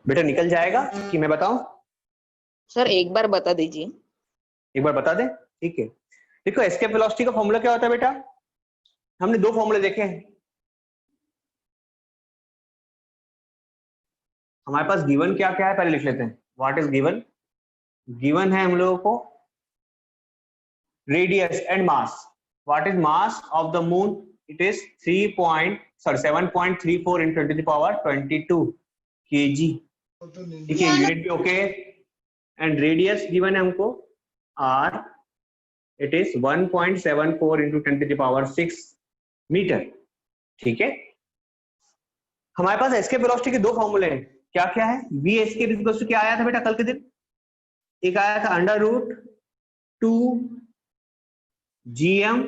बेटा निकल जाएगा कि मैं बताऊं? सर एक बार बता दीजिए। एक बार बता दे, ठीक है। देखो एस्केप वेलोसिटी का फॉर्मूला क्या होता है बेटा? हमने दो फॉर्मूले देखे हैं। हमारे पास गिवन क्या क्या है पहले लिख लेते हैं। What is given? गिवन है हम लोगों को radius and mass. What is mass of the moon? It is 7.34 × 10⁻22 kg। ठीक है, यूनिट भी ओके। एंड रेडियस गिवन है हमको r, इट इज 1.74 × 10⁻6 मीटर। ठीक है, हमारे पास एस्केप वेलोसिटी के दो फॉर्मूले हैं। क्या क्या है? v एस्केप इक्वल्स टू क्या आया था बेटा कल के दिन? एक आया था √2 gm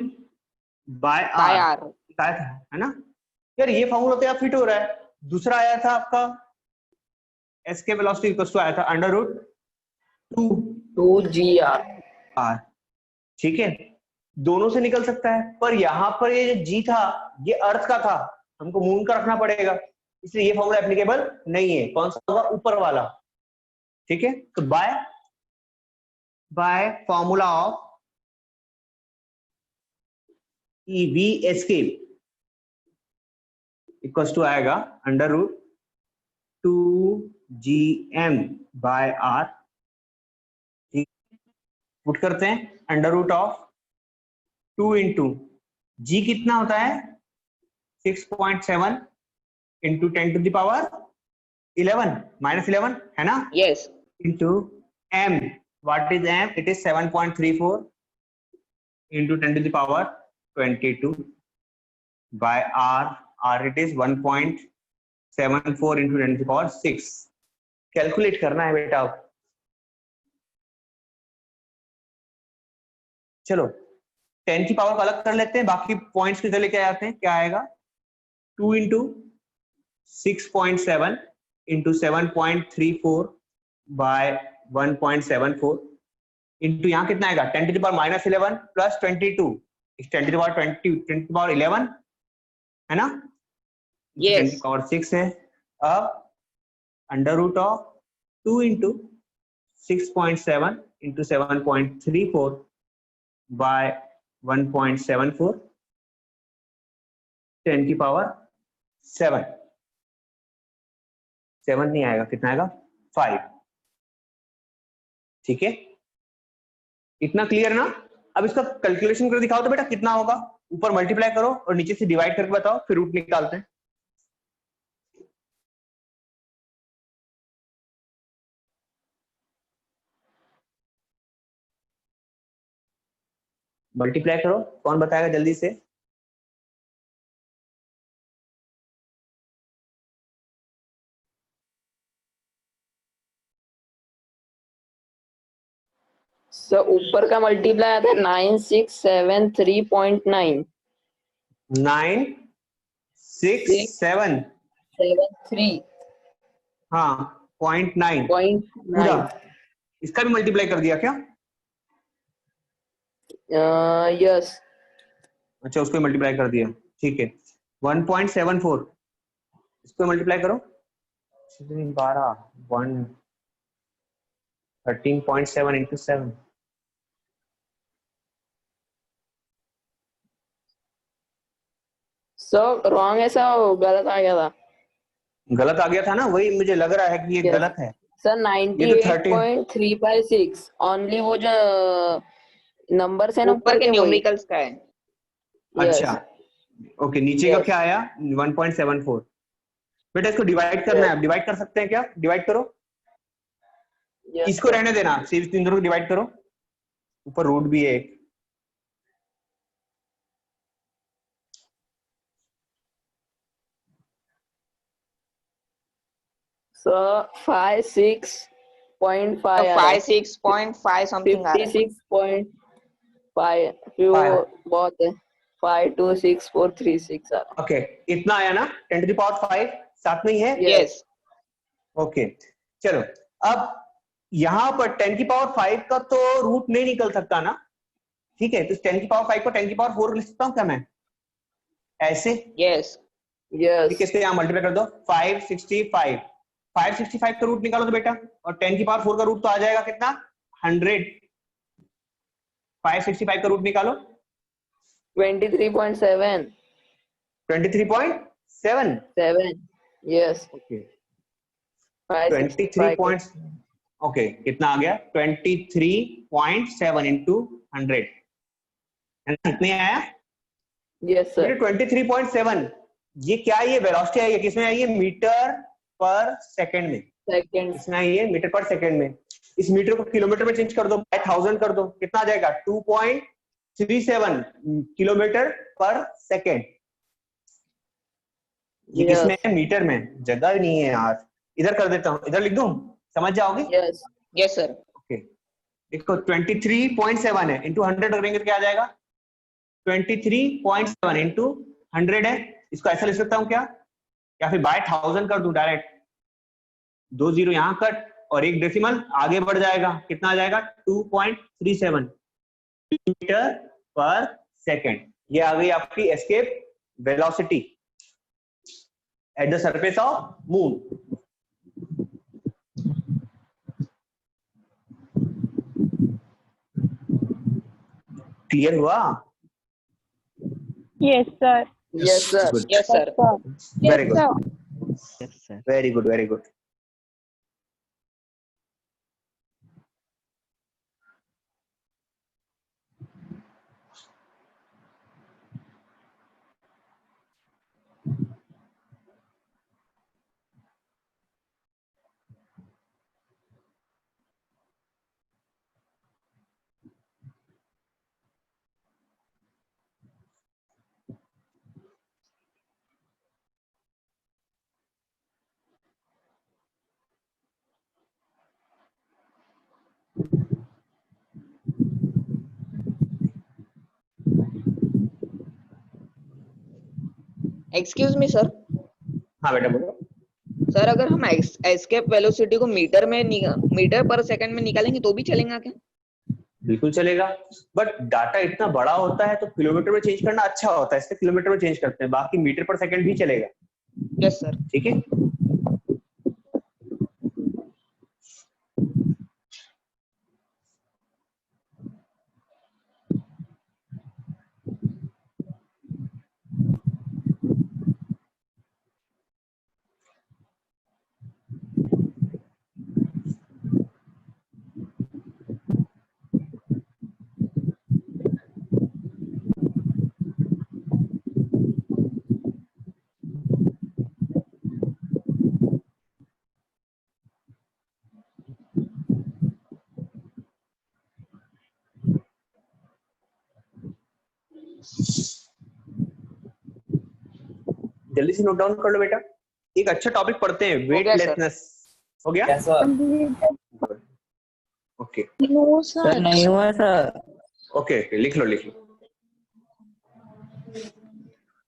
बाय r आया था, है ना यार? ये फॉर्मूला तो यार फिट हो रहा है। दूसरा आया था आपका एस्केप वेलोसिटी इक्वल्स टू आया था √2 2gr। ठीक है, दोनों से निकल सकता है, पर यहां पर ये जो जी था ये अर्थ का था, हमको मून का रखना पड़ेगा, इसलिए ये फॉर्मूला एप्लीकेबल नहीं है। कौन सा होगा? ऊपर वाला। ठीक है, तो by formula of V escape equals to आएगा √2 gm बाय r। ठीक, पुट करते हैं √2 इंटू जी कितना होता है? 6.7 इंटू 10⁻11 -11 है ना? Yes. Into m, what is m? It is 7.34 into 10⁻22 by r it is 1.74 into 10⁻6। Calculate करना है बेटा। चलो 10 की पावर को अलग कर लेते हैं, बाकी पॉइंट्स किधर लेके आते हैं। क्या आएगा? 2 इंटू 6.7 इंटू 7.34 बाय 1.74 इंटू यहाँ कितना आएगा? 10⁻11 प्लस 22, 10⁻11 है ना? यस। 10⁻6 है। अब √2 इंटू 6.7 इंटू 7.34 बाय 1.74 10⁻7 7 नहीं आएगा, कितना आएगा? 5। ठीक है, इतना क्लियर ना? अब इसका कैलकुलेशन कर दिखाओ तो बेटा कितना होगा। ऊपर मल्टीप्लाई करो और नीचे से डिवाइड करके बताओ, फिर रूट निकालते हैं। मल्टीप्लाई करो, कौन बताएगा जल्दी से? सर ऊपर का मल्टीप्लाई आता है 9673.9 967 हाँ 0.9 पूरा। इसका भी मल्टीप्लाई कर दिया क्या? यस। अच्छा, उसको मल्टीप्लाई कर दिया, ठीक है। 1.74 इसको मल्टीप्लाई करो, 12 13.7 इंटू 7। सर रॉन्ग है सर, गलत आ गया था। गलत आ गया था ना? वही मुझे लग रहा है कि ये गलत है। सर ये तो 98.3/6 ओनली वो जो नंबर है ना ऊपर के न्यूमेरिकल्स का है। अच्छा ओके, नीचे का क्या आया? 1.74। बेटा इसको डिवाइड करना है, डिवाइड कर सकते हैं क्या? डिवाइड करो। इसको रहने देना, सिर्फ इन दोनों को डिवाइड करो, ऊपर रूट भी है एक। सर 56.5 56.5 समथिंग आ रहा है। 56.5 फिर वो बहुत है 526436 आ रहा है। ओके, इतना आया ना? 10⁻5 साथ में ही है। यस। ओके चलो, अब यहां पर 10⁻5 का तो रूट नहीं निकल सकता ना? ठीक है, तो 10⁻5 को 10⁻4 लिख सकता हूं क्या मैं ऐसे? Yes yes. कैसे? यहां मल्टीप्लाई कर दो, 565 565 का रूट निकालो तो बेटा, और 10 की पावर 4 का रूट तो आ जाएगा कितना 100। 565 का रूट निकालो 23.7. 23.7। 7. Yes. ओके 23 565. पॉइंट, ओके कितना आ गया 23.7 इंटू 100, कितने आया Yes sir. बेटा 23.7। ये क्या है, ये वेलोसिटी आई है, किसमें आई है मीटर पर सेकंड में, Seconds. इसमें आई है मीटर पर सेकंड में। इस मीटर को किलोमीटर में चेंज कर दो, बाय 1000 कर दो, कितना आ जाएगा 2.37 किलोमीटर पर सेकंड। ये Yes. किसमें है मीटर में, जगह ही नहीं है यार, इधर कर देता हूँ, इधर लिख दूं समझ जाओगे। Yes. Yes, sir. ओके देखो 23.7 है, इंटू 100 करेंगे तो क्या आ जाएगा 23.7 इंटू 100 है, इसको ऐसा लिख सकता हूँ क्या, या फिर बाय 1000 कर दूं डायरेक्ट, 2 जीरो यहाँ कट और एक डेसिमल आगे बढ़ जाएगा, कितना आ जाएगा 2.37 मीटर पर सेकंड। ये आ गई आपकी escape velocity at the surface of moon. Clear हुआ? Yes, sir. Yes sir. Good. Yes, sir. Very Yes, good. sir. Yes, sir. Very good. Very good. Excuse me, sir. हाँ बेटा बोलो। सर अगर हम एस्केप वेलोसिटी को metre पर second में निकालेंगे तो भी चलेगा क्या? बिल्कुल चलेगा, बट डाटा इतना बड़ा होता है तो किलोमीटर में चेंज करना अच्छा होता है, इसलिए किलोमीटर में चेंज करते हैं, बाकी मीटर पर सेकंड भी चलेगा। Yes sir. ठीक है, जल्दी से नोट डाउन कर लो बेटा। एक अच्छा टॉपिक पढ़ते हैं, वेटलेसनेस। हो गया? Completed. Okay No, sir sir. नहीं हुआ सर। ओके लिख लो लिख लो।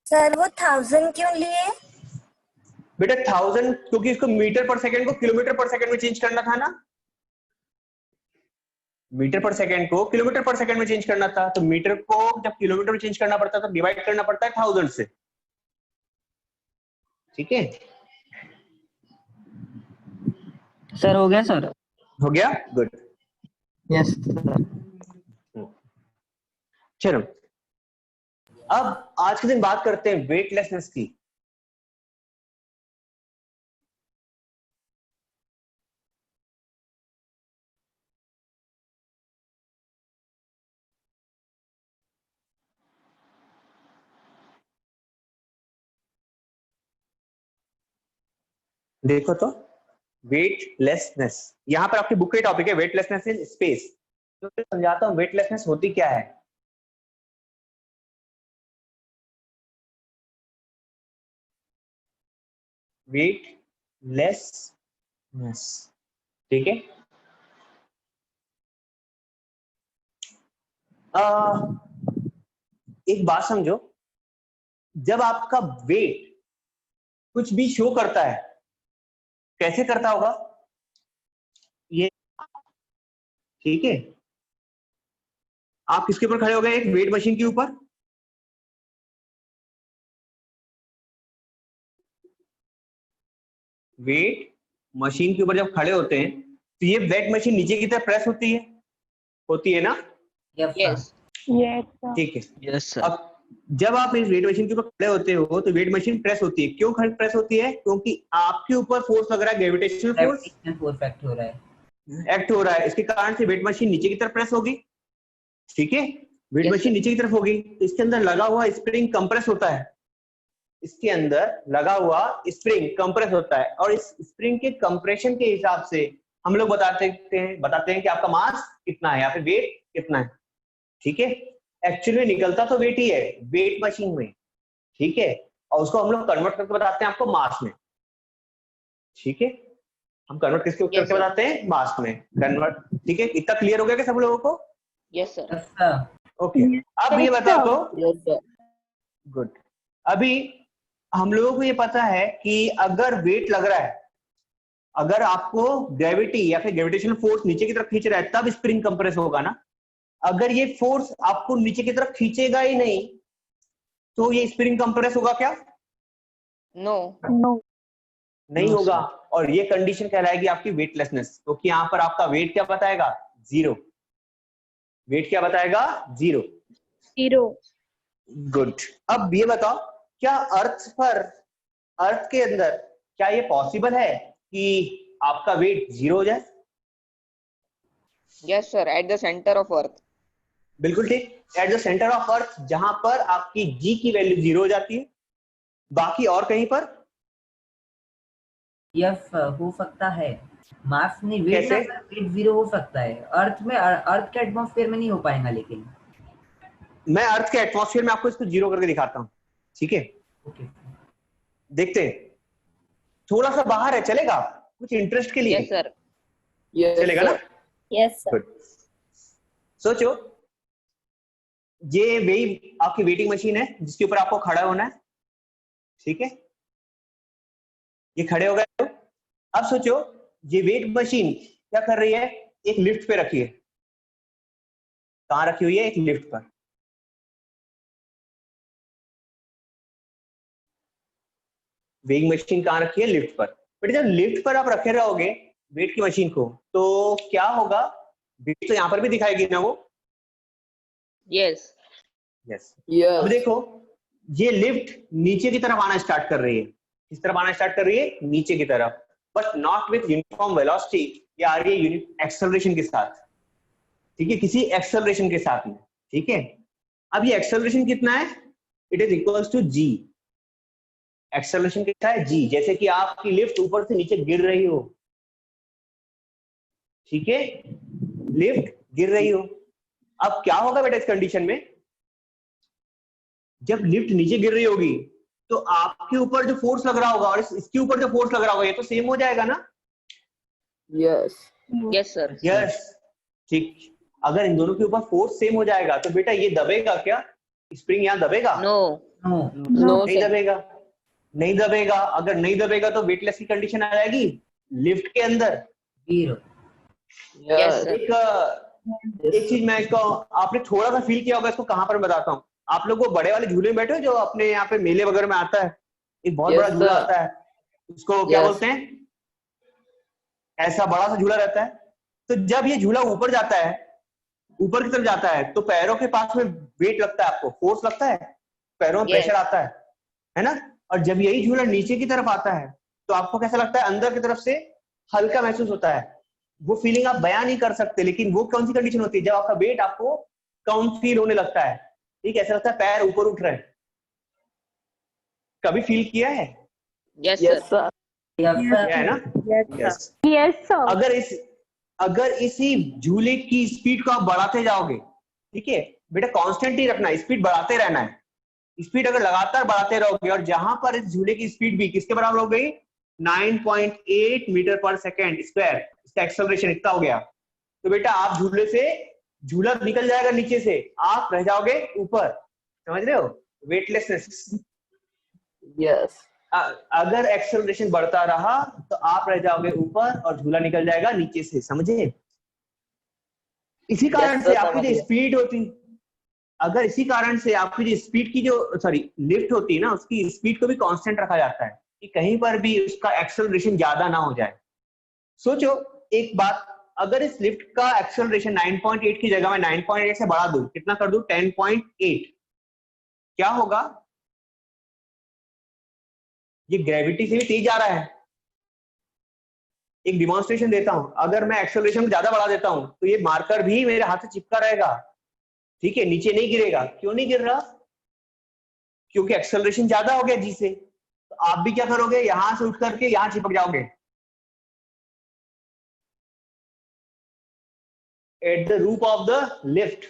सर वो 1000 क्यों लिए? बेटा 1000 क्योंकि इसको मीटर पर सेकंड को किलोमीटर पर सेकंड में चेंज करना था ना, मीटर पर सेकंड को किलोमीटर पर सेकंड में चेंज करना था, तो मीटर को जब किलोमीटर में चेंज करना पड़ता है तो डिवाइड करना पड़ता है 1000 से। ठीक है, सर हो गया सर। हो गया, गुड। Yes sir. चलो अब आज के दिन बात करते हैं वेटलेसनेस की। देखो तो वेटलेसनेस, यहां पर आपकी बुक का टॉपिक है वेटलेसनेस इन स्पेस। तो मैं समझाता हूं वेटलेसनेस होती क्या है। वेटलेसनेस, ठीक है, एक बात समझो, जब आपका वेट कुछ भी शो करता है, कैसे करता होगा ये, ठीक है, आप किसके ऊपर खड़े हो गए, एक वेट मशीन के ऊपर, वेट मशीन के ऊपर जब खड़े होते हैं तो ये वेट मशीन नीचे की तरफ प्रेस होती है ना? Yes, sir. Yes Yes, sir. ठीक है। यस सर अब जब आप इस वेट मशीन के ऊपर खड़े होते हो तो वेट मशीन प्रेस होती है। क्यों प्रेस होती है? क्योंकि आपके ऊपर फोर्स लग रहा है, gravitational force Gravitational force act हो रहा है। एक्ट हो रहा है। इसके कारण से वेट मशीन नीचे की तरफ प्रेस होगी। ठीक है, वेट Yes, मशीन नीचे की तरफ होगी तो इसके अंदर लगा हुआ स्प्रिंग कंप्रेस होता है। इसके अंदर लगा हुआ स्प्रिंग कंप्रेस होता है और इस स्प्रिंग के कंप्रेशन के हिसाब से हम लोग बताते हैं कि आपका मास कितना है या फिर वेट कितना है। ठीक है, एक्चुअली निकलता तो वेट ही है वेट मशीन में। ठीक है, और उसको हम लोग कन्वर्ट करके बताते हैं आपको मास में। ठीक है, हम कन्वर्ट किसके Yes, करके sir. बताते हैं? मास में कन्वर्ट। ठीक है, इतना क्लियर हो गया क्या सब लोगों को? Yes sir Yes, sir. Okay, अब ये बता दो। Yes sir. गुड। अभी हम लोगों को ये पता है कि अगर वेट लग रहा है, अगर आपको ग्रेविटी या फिर ग्रेविटेशनल फोर्स नीचे की तरफ खींच रहा है तब स्प्रिंग कंप्रेस होगा ना। अगर ये फोर्स आपको नीचे की तरफ खींचेगा ही नहीं तो ये स्प्रिंग कंप्रेस होगा क्या? No No. नहीं No, होगा। और ये कंडीशन कहलाएगी आपकी वेटलेसनेस, क्योंकि यहाँ पर आपका वेट क्या बताएगा? जीरो। वेट क्या बताएगा? जीरो। 0. गुड। अब ये बताओ, क्या अर्थ के अंदर क्या ये पॉसिबल है कि आपका वेट जीरो हो जाए? Yes sir at the centre of earth बिल्कुल ठीक, at the centre of earth, जहां पर आपकी जी की वैल्यू जीरो हो जाती है। बाकी और कहीं पर Yes, sir. हो सकता है। मार्स में वेट कैसे? ना वेट 0 हो सकता है। अर्थ के एटमॉस्फेयर में नहीं हो पाएगा लेकिन। मैं अर्थ के एटमॉस्फेयर में आपको इसको जीरो करके दिखाता हूँ। ठीक है, Okay. देखते हैं। थोड़ा सा बाहर है, चलेगा? कुछ इंटरेस्ट के लिए यस सर चलेगा ना? Yes, sir. गुड। सोचो, ये वही आपकी वेटिंग मशीन है जिसके ऊपर आपको खड़ा होना है। ठीक है, ये खड़े हो गए तो अब सोचो, ये वेट मशीन क्या कर रही है? एक लिफ्ट पे रखी है। कहां रखी हुई है? एक लिफ्ट पर। वेटिंग मशीन कहां रखी है? लिफ्ट पर। बट जब लिफ्ट पर आप रखे रहोगे वेट की मशीन को तो क्या होगा? वेट तो यहां पर भी दिखाएगी ना वो। Yes yes. अब देखो, ये लिफ्ट नीचे की तरफ आना स्टार्ट कर रही है। किस तरफ आना स्टार्ट कर रही है? नीचे की तरफ, but not with uniform velocity. ये आ रही है यूनिट एक्सेलरेशन के साथ। ठीक है, किसी एक्सेलरेशन के साथ में। ठीक है, अब ये एक्सेलरेशन कितना है? It is equals to g. Acceleration कितना है? जी। जैसे कि आपकी लिफ्ट ऊपर से नीचे गिर रही हो। ठीक है, लिफ्ट गिर रही हो। अब क्या होगा बेटा इस कंडीशन में? जब लिफ्ट नीचे गिर रही होगी तो आपके ऊपर जो फोर्स लग रहा होगा और इसके ऊपर जो फोर्स लग रहा होगा ये तो सेम हो जाएगा ना? Yes yes sir yes. ठीक, अगर इन दोनों के ऊपर फोर्स सेम हो जाएगा तो बेटा ये दबेगा क्या? स्प्रिंग यहाँ दबेगा? No No. नो नहीं दबेगा। नहीं दबेगा। अगर नहीं दबेगा तो वेटलेस की कंडीशन आ जाएगी लिफ्ट के अंदर। 0. यस सर एक चीज मैं इसको आपने थोड़ा सा फील किया होगा, इसको कहां पर बताता हूँ। आप लोग वो बड़े वाले झूले में बैठे हो जो अपने यहाँ पे मेले वगैरह में आता है, एक बहुत Yes, बड़ा झूला sir. आता है, उसको क्या Yes. बोलते हैं? ऐसा बड़ा सा झूला रहता है। तो जब ये झूला ऊपर जाता है, ऊपर की तरफ जाता है तो पैरों के पास में वेट लगता है, आपको फोर्स लगता है, पैरों में Yes. प्रेशर आता है ना? और जब यही झूला नीचे की तरफ आता है तो आपको कैसा लगता है? अंदर की तरफ से हल्का महसूस होता है। वो फीलिंग आप बयान नहीं कर सकते, लेकिन वो कौन सी कंडीशन होती है? जब आपका वेट आपको कम फील होने लगता है। ठीक है, ऐसा लगता है पैर ऊपर उठ रहे हैं। कभी फील किया है? Yes yes sir sir Yes, sir. किया है ना? Yes, sir. Yes. Yes, sir. अगर इसी झूले की स्पीड को आप बढ़ाते जाओगे, ठीक है बेटा, कांस्टेंट ही रखना है, स्पीड बढ़ाते रहना है। स्पीड अगर लगातार बढ़ाते रहोगे और जहां पर इस झूले की स्पीड भी किसके बराबर हो गई? 9.8 मीटर पर सेकेंड स्क्वायर, इसका एक्सेलरेशन इतना हो गया, तो बेटा आप झूले से, झूला निकल जाएगा नीचे से, आप रह जाओगे ऊपर। समझ रहे हो? वेटलेसनेस। यस अगर एक्सेलरेशन बढ़ता रहा तो आप रह जाओगे ऊपर और झूला निकल जाएगा नीचे से। समझे? इसी कारण Yes, से sir, आपकी जो समझ गया। स्पीड होती, अगर इसी कारण से आपकी जो स्पीड की जो लिफ्ट होती है ना, उसकी स्पीड को भी कांस्टेंट रखा जाता है कि कहीं पर भी उसका एक्सेलरेशन ज्यादा ना हो जाए। सोचो एक बात, अगर इस लिफ्ट का एक्सेलरेशन 9.8 की जगह मैं 9.8 से बढ़ा दूं, कितना कर दूं 10.8, क्या होगा? ये ग्रेविटी से भी तेज आ रहा है। एक डिमॉन्स्ट्रेशन देता हूं, अगर मैं एक्सेलरेशन ज्यादा बढ़ा देता हूं तो ये मार्कर भी मेरे हाथ से चिपका रहेगा, ठीक है, नीचे नहीं गिरेगा। क्यों नहीं गिर रहा? क्योंकि एक्सेलरेशन ज्यादा हो गया जी से। तो आप भी क्या करोगे, यहां से उठ करके यहां चिपक जाओगे, at the roof of the lift,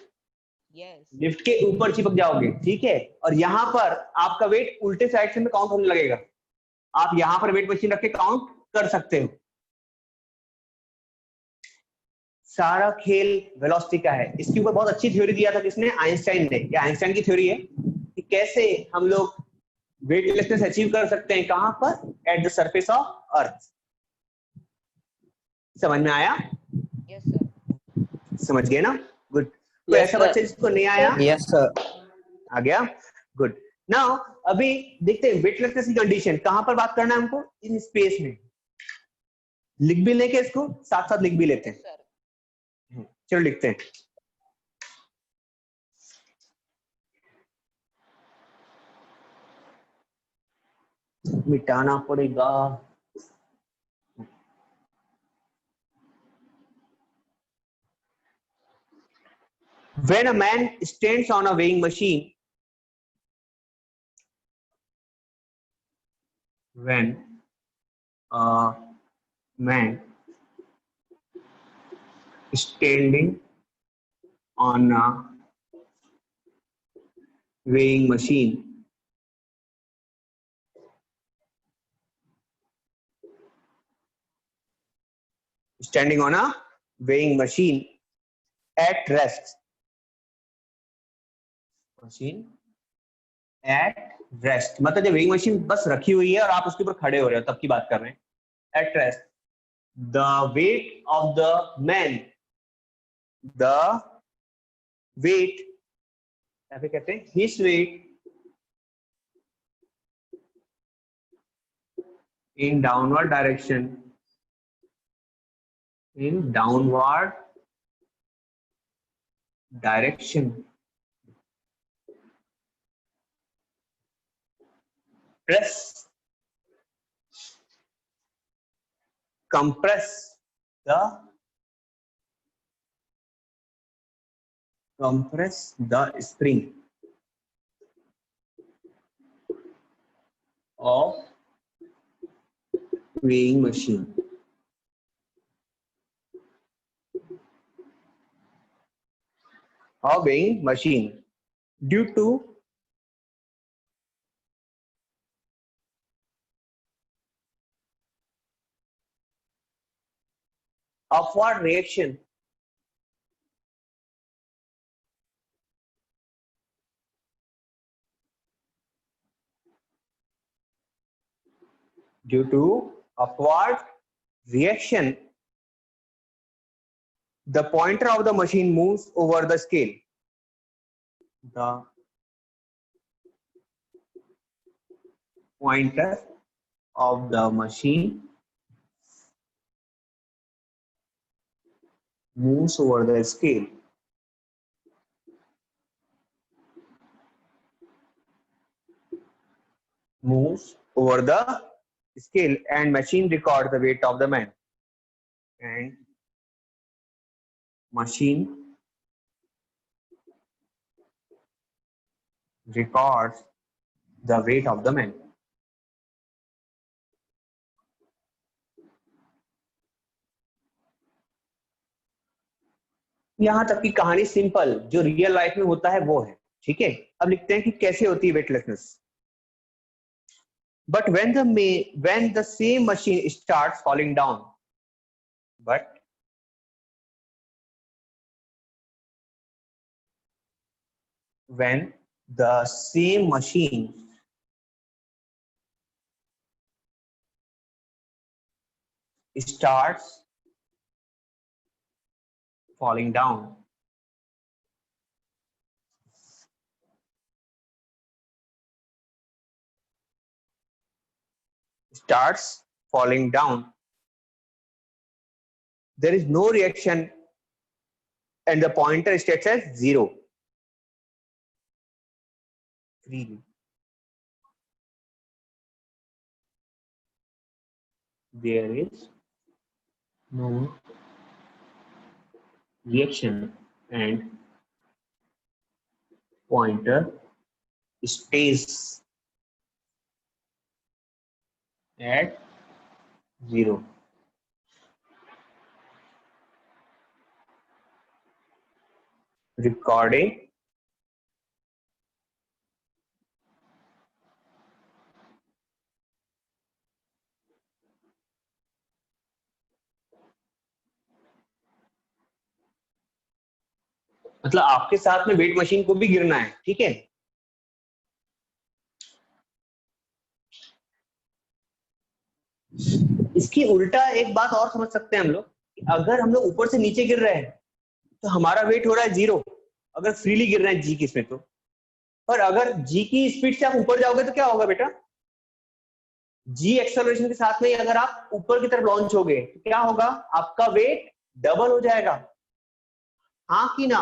yes lift के ऊपर चिपक जाओगे, ठीक है। और यहां पर आपका वेट उल्टे साइड से में काउंट होने लगेगा। आप यहां पर वेट मशीन रख के काउंट कर सकते हो। सारा खेल वेलोसिटी का है। इसके ऊपर बहुत अच्छी थ्योरी दिया था किसने? आइंस्टाइन ने। ये आइंस्टाइन की थ्योरी है कि कैसे हम लोग वेटलेसनेस अचीव कर सकते हैं। कहां पर? At the surface of earth. समझ में आया? यस सर समझ गए ना? गुड। कोई Yes, ऐसा sir. बच्चा जिसको नहीं आया? Yes sir. आ गया? गुड। नाउ अभी देखते हैं वेटलेसनेस की कंडीशन कहां पर बात करना है हमको? इन स्पेस में। लिख भी लेंगे इसको, साथ साथ लिख भी लेते हैं। सर चलो लिखते हैं। मिटाना पड़ेगा। When a man stands on a weighing machine, when a man standing on a weighing machine, standing on a weighing machine at rest, machine at rest, मतलब जब weighing machine बस रखी हुई है और आप उसके ऊपर खड़े हो रहे हो तब की बात कर रहे हैं। At rest, the weight of the man, the weight, या फिर कहते हैं his weight in downward direction, in downward direction, press, compress the spring of weighing machine. Of weighing machine due to upward reaction due to upward reaction, the pointer of the machine moves over the scale. The pointer of the machine moves over the scale. Moves over the scale and machine records the weight of the man. And machine records the weight of the man. यहां तक की कहानी simple, जो real life में होता है वो है, ठीक है। अब लिखते हैं कि कैसे होती है weightlessness. But when the same machine starts falling down, but when the same machine starts falling down, there is no reaction and the pointer states as 0 freely. There is no reaction and pointer stays at 0. Recording मतलब आपके साथ में weight machine को भी गिरना है, ठीक है। इसकी उल्टा एक बात और समझ सकते हैं हम लोग, अगर हम लोग ऊपर से नीचे गिर रहे हैं तो हमारा वेट हो रहा है 0, अगर फ्रीली गिर रहे हैं जी की इसमें तो। पर अगर जी की स्पीड से आप ऊपर जाओगे तो क्या होगा बेटा, जी एक्सेलरेशन के साथ में अगर आप ऊपर की तरफ लॉन्च होगे तो क्या होगा, आपका वेट डबल हो जाएगा, हाँ कि ना?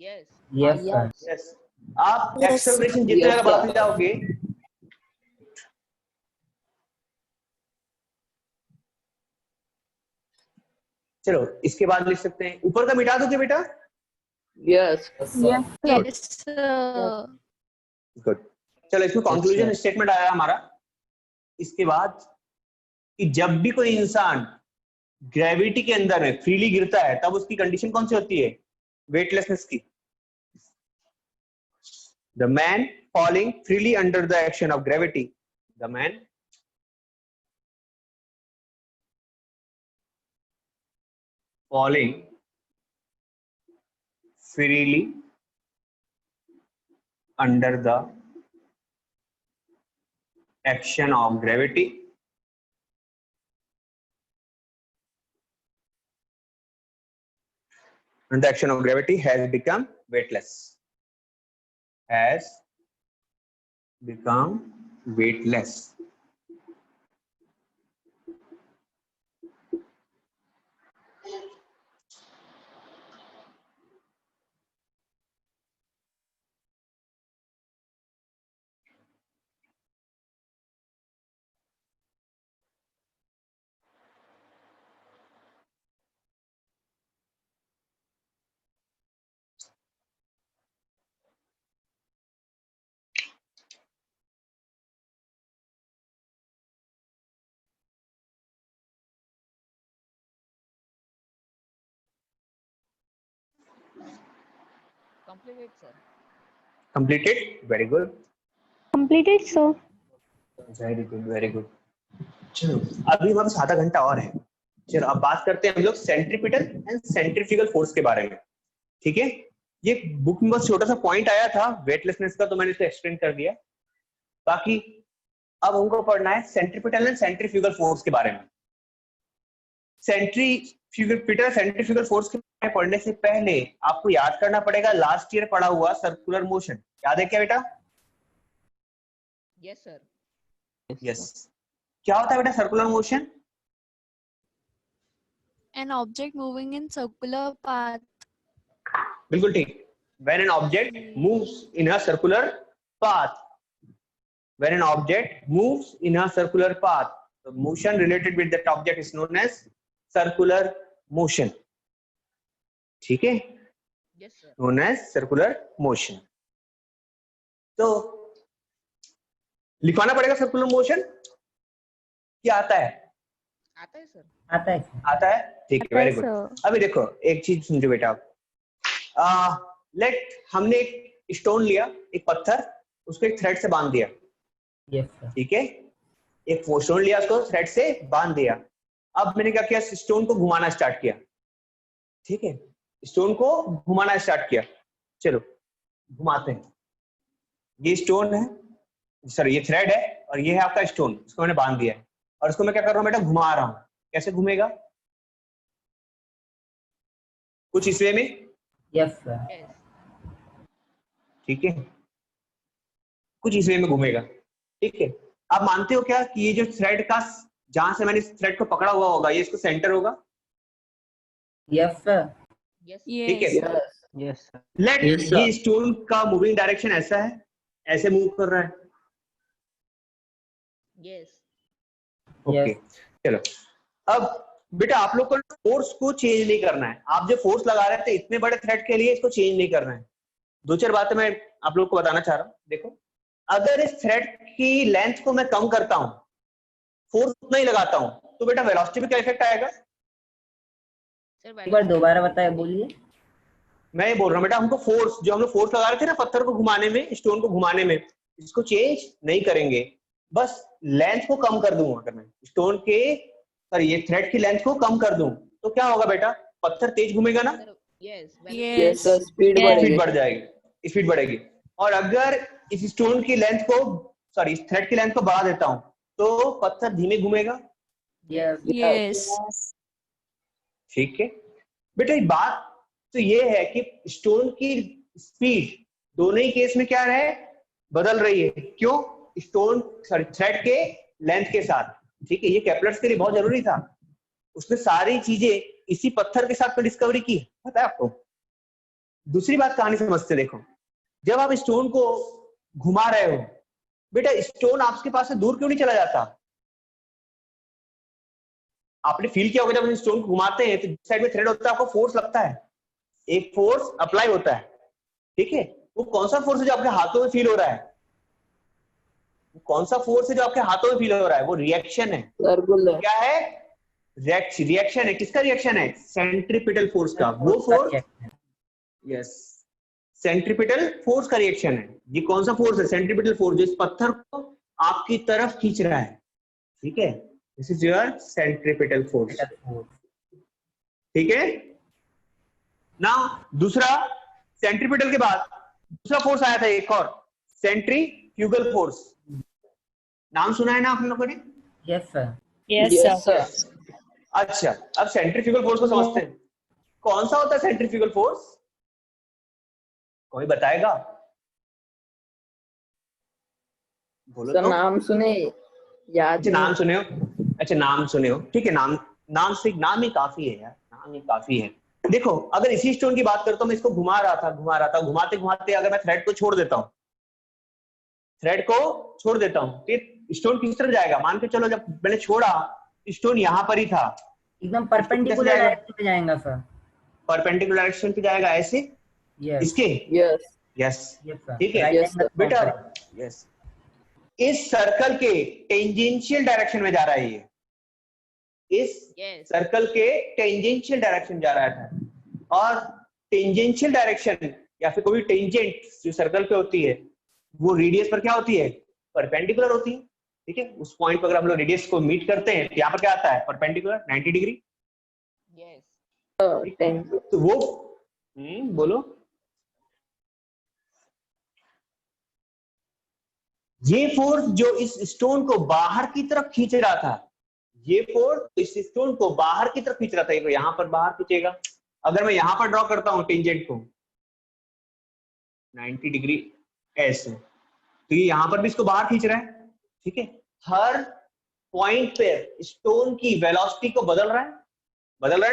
Yes Yes, sir. यस। आप Yes. एक्सेलरेशन जितना Yes, ज्यादा sir. बढ़ाते जाओगे, चलो इसके बाद लिख सकते हैं, ऊपर का मिटा दोगे बेटा? Yes. Yes. गुड। चलो इसमें कंक्लूजन स्टेटमेंट आया हमारा। इसके बाद कि जब भी कोई इंसान ग्रेविटी के अंदर में फ्रीली गिरता है तब उसकी कंडीशन कौन सी होती है, वेटलेसनेस की। The man falling freely under the action of gravity, the man falling freely under the action of gravity and the action of gravity has become weightless, has become weightless. completed sir. Completed? Very good. Completed, sir. Very good very good. चलो अभी हमारे पास आधा घंटा और है। चलो अब बात करते हैं हम लोग सेंट्रीपिटल एंड सेंट्रीफ्यूगल फोर्स के बारे में, ठीक है। ये बुक में बस छोटा सा पॉइंट आया था वेटलेसनेस का, तो मैंने इसे एक्सप्लेन कर दिया। बाकी अब हमको पढ़ना है सेंट्रीपिटल एंड सेंट्रीफ्यूगल फोर्स के बारे में। सेंट्रीफ्यूगल सेंट्रीफ्यूगल फोर्स के बारे में पढ़ने से पहले आपको याद करना पड़ेगा लास्ट ईयर पढ़ा हुआ सर्कुलर मोशन, याद है क्या बेटा? Yes sir. यस। क्या होता है बेटा circular motion? An object moving in circular path. बिल्कुल ठीक। When an object moves in a circular path, when an object moves in a circular path, the motion related with that object is known as circular motion, ठीक है? Yes sir. Known as circular motion। तो लिखवाना पड़ेगा circular motion, क्या आता है? आता है सर। आता है sir. आता है, ठीक है, वेरी गुड। अभी देखो एक चीज समझो बेटा, लेट हमने एक स्टोन लिया, एक पत्थर, उसको एक थ्रेड से बांध दिया, Yes, sir. ठीक है। एक स्टोन लिया, उसको थ्रेड से बांध दिया। अब मैंने क्या किया, स्टोन को घुमाना स्टार्ट किया, ठीक है। स्टोन को घुमाना स्टार्ट किया, चलो घुमाते हैं। ये स्टोन है, सॉरी ये थ्रेड है, और ये है आपका स्टोन, इसको मैंने बांध दिया है, और इसको मैं क्या कर रहा हूँ बेटा, घुमा रहा हूँ। कैसे घूमेगा? कुछ इस वे में, Yes, sir. यस। ठीक है, कुछ इस वे में घूमेगा, ठीक है। आप मानते हो क्या कि ये जो थ्रेड का, जहां से मैंने इस थ्रेड को पकड़ा हुआ होगा, ये इसको सेंटर होगा? Yes, sir. Yes. ठीक है, Yes. Yes. yes let Yes, sir. ये स्टोन का मूविंग डायरेक्शन ऐसा है, ऐसे मूव कर रहा है। Yes. ओके चलो, अब बेटा आप लोग को फोर्स को चेंज नहीं करना है। आप जो फोर्स लगा रहे थे इतने बड़े थ्रेड के लिए, इसको चेंज नहीं करना है। दो चार बातें मैं आप लोग को बताना चाह रहा हूँ। देखो, अगर इस थ्रेड की लेंथ को मैं कम करता हूँ, फोर्स उतना ही लगाता हूँ, तो बेटा वेलोसिटी पे क्या इफेक्ट आएगा? Sir, एक बार दोबारा बताए, बोलिए। मैं ये बोल रहा हूँ बेटा, हमको फोर्स, जो हम लोग फोर्स लगा रहे थे ना पत्थर को घुमाने में, स्टोन को घुमाने में, इसको चेंज नहीं करेंगे, बस लेंथ को कम कर दूंगा। अगर मैं स्टोन के सॉरी ये थ्रेड की लेंथ को कम कर दूं तो क्या होगा बेटा? पत्थर तेज घूमेगा ना, Sir, yes. Yes, sir. Speed speed बढ़ेगी. बढ़ जाएगी, स्पीड बढ़ेगी। और अगर इस स्टोन की लेंथ को सॉरी इस थ्रेड की लेंथ को बढ़ा देता हूं तो पत्थर धीमे घूमेगा। Yes. Yes. ठीक है बेटा, एक बात तो ये है कि स्टोन की स्पीड दोनों ही केस में क्या है, बदल रही है। क्यों? स्टोन सॉरी थ्रेड के लेंथ के साथ। ठीक है, ये केपलर्स के लिए बहुत जरूरी था। उसने सारी चीजें इसी पत्थर के साथ में डिस्कवरी की, पता है आपको। दूसरी बात कहानी समझते देखो, जब आप स्टोन को घुमा रहे हो बेटा, स्टोन आपके पास से दूर क्यों नहीं चला जाता? आपने फील किया होगा, जब स्टोन को घुमाते हैं तो साइड में थ्रेड होता है, आपको फोर्स लगता है, एक फोर्स अप्लाई होता है। ठीक है, वो कौन सा फोर्स है जो आपके हाथों में फील हो रहा है? कौन सा फोर्स है जो आपके हाथों में फील हो रहा है? वो रिएक्शन है। Circular. क्या है? रिएक्शन है। किसका रिएक्शन है? सेंट्रीपिटल फोर्स का। वो फोर्स, यस, सेंट्रीपिटल फोर्स का रिएक्शन है। ये कौन सा फोर्स है? सेंट्रीपिटल फोर्स, जो इस पत्थर को आपकी तरफ खींच रहा है। ठीक है, this is your centripetal force. ठीक है ना। दूसरा, सेंट्रीपिटल के बाद दूसरा फोर्स आया था एक और, सेंट्रीफ्यूगल फोर्स। नाम सुना है ना आप लोगों ने? Yes, sir. Yes, Yes, sir. sir. अच्छा, अब सेंट्रीफ्यूगल फोर्स को समझते हैं। कौन सा होता है सेंट्रीफ्यूगल फोर्स? कोई बताएगा? बोलो सर तो। नाम सुने, याद अच्छा, नाम सुने हो? अच्छा, नाम सुने हो, ठीक है। नाम से नाम ही काफी है यार, नाम ही काफी है। देखो, अगर इसी स्टोन की बात करता हूं, मैं इसको घुमा रहा था, घुमाते घुमाते अगर मैं थ्रेड को छोड़ देता हूं, तो स्टोन किस तरफ जाएगा? मान के चलो, जब मैंने छोड़ा स्टोन यहां पर ही था, एकदम परपेंडिकुलर जाएगा? डायरेक्शन में जाएगा, सर। परपेंडिकुलर डायरेक्शन पे जाएगा, ऐसे Yes. इसके। Yes. Yes, Yes, sir. ठीक है। Right Yes, angle बेटा, component. यस, इस सर्कल के टेंजेंशियल डायरेक्शन में जा रहा है ये। इस Yes. सर्कल के टेंजेंशियल डायरेक्शन जा रहा था। और टेंजेंशियल डायरेक्शन या फिर कोई टेंजेंट जो सर्कल पे होती है, वो रेडियस पर क्या होती है? परपेंडिकुलर होती है। ठीक है, उस पॉइंट पर अगर हम लोग रेडियस को मीट करते हैं तो यहाँ पर क्या आता है? Perpendicular 90 degree. Yes. तो वो बोलो, ये फोर्स जो इस स्टोन को बाहर की तरफ खींच रहा था, ये फोर्स इस स्टोन को बाहर की तरफ खींच रहा था, ये यहां पर बाहर खींचेगा। अगर मैं यहां पर ड्रॉ करता हूं टेंजेंट को 90 डिग्री ऐसे, तो ये यहां पर भी इसको बाहर खींच रहा है। ठीक है, हर पॉइंट पे स्टोन की वेलोसिटी को बदल रहा है,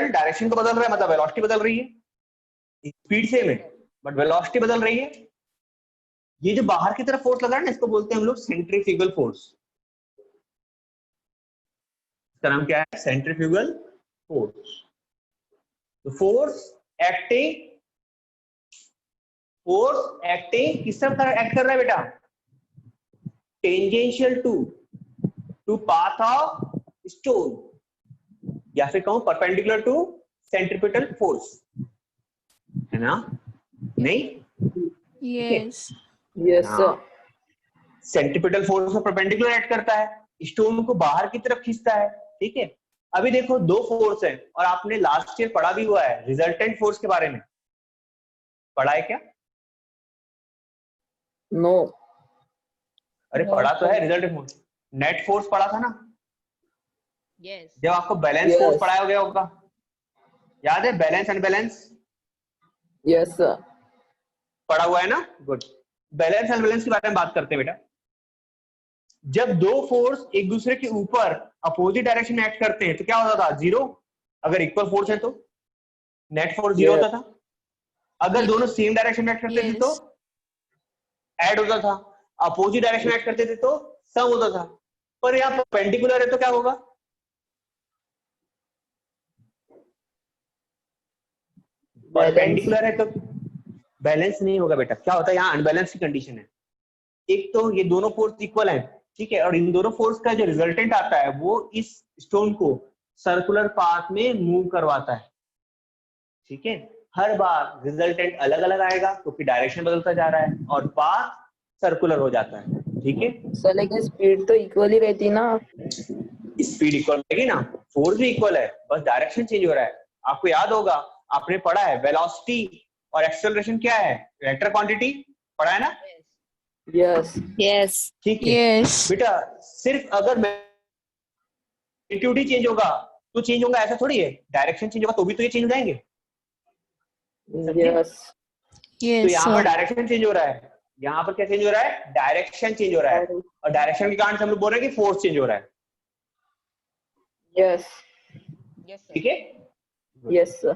डायरेक्शन को बदल रहा है, मतलब वेलोसिटी बदल रही है। स्पीड सेम है बट वेलोसिटी बदल रही है। ये जो बाहर की तरफ फोर्स लगा है ना, इसको बोलते हैं हम लोग सेंट्रीफ्यूगल फोर्स। इसका नाम क्या है? Centrifugal force. तो फोर्स एक्टिंग किस तरफ एक्ट कर रहा है बेटा? Tangential to path of stone, या फिर कहूं परपेंडिकुलर टू सेंट्रीपिटल फोर्स, है ना? नहीं? Yes. Yes, sir. Centripetal force को परपेंडिकुलर एक्ट करता है, स्टोन को बाहर की तरफ खींचता है। ठीक है, अभी देखो दो फोर्स है, और आपने लास्ट ईयर पढ़ा भी हुआ है रिजल्टेंट फोर्स के बारे में। पढ़ा है क्या? No. अरे पढ़ा तो है रिजल्टेंट फोर्स। नेट फोर्स पढ़ा था ना Yes. जब आपको बैलेंस Yes. फोर्स पढ़ाया गया होगा, याद है? Balance unbalance Yes, sir. पढ़ा हुआ है ना? गुड। बैलेंस अनबैलेंस के बारे में बात करते हैं बेटा। जब दो फोर्स एक दूसरे के ऊपर अपोजिट डायरेक्शन में एक्ट करते हैं तो क्या होता था? जीरो। अगर इक्वल फोर्स है तो नेट फोर्स 0 Yes. होता था। अगर दोनों सेम डायरेक्शन में एक्ट करते थे तो Yes. ऐड होता था, अपोजिट डायरेक्शन में एक्ट करते थे तो सम होता था। पर यहाँ परपेंडिकुलर है तो क्या होगा? परपेंडिकुलर है तो बैलेंस नहीं होगा बेटा। क्या होता है यहाँ? अनबैलेंस की कंडीशन है। एक तो ये दोनों फोर्स इक्वल है, ठीक है, और इन दोनों फोर्स का जो रिजल्टेंट आता है वो इस स्टोन को सर्कुलर पाथ में मूव करवाता है, ठीक है। हर बार रिजल्टेंट अलग अलग आएगा क्योंकि डायरेक्शन बदलता जा रहा है और पाथ सर्कुलर हो जाता है, ठीक है। सर लेकिन स्पीड तो इक्वल ही रहती ना। स्पीड इक्वल रहेगी ना, फोर्स भी इक्वल है, बस डायरेक्शन चेंज हो रहा है। आपको याद होगा, आपने पढ़ा है वेलोसिटी और एक्सेलरेशन क्या है, वेक्टर क्वांटिटी पढ़ा है ना, यस Yes. ठीक है। Yes. बेटा सिर्फ अगर मैग्नीट्यूड ही चेंज होगा तो चेंज होगा ऐसा थोड़ी है, डायरेक्शन चेंज होगा तो भी तो ये चेंज हो जाएंगे। यस तो Yes, यहाँ पर sir. डायरेक्शन चेंज हो रहा है, यहाँ पर क्या चेंज हो रहा है? डायरेक्शन चेंज हो रहा है, और डायरेक्शन के कारण से हम लोग बोल रहे हैं कि फोर्स चेंज हो रहा है, यस Yes, sir. ठीक है। Yes sir.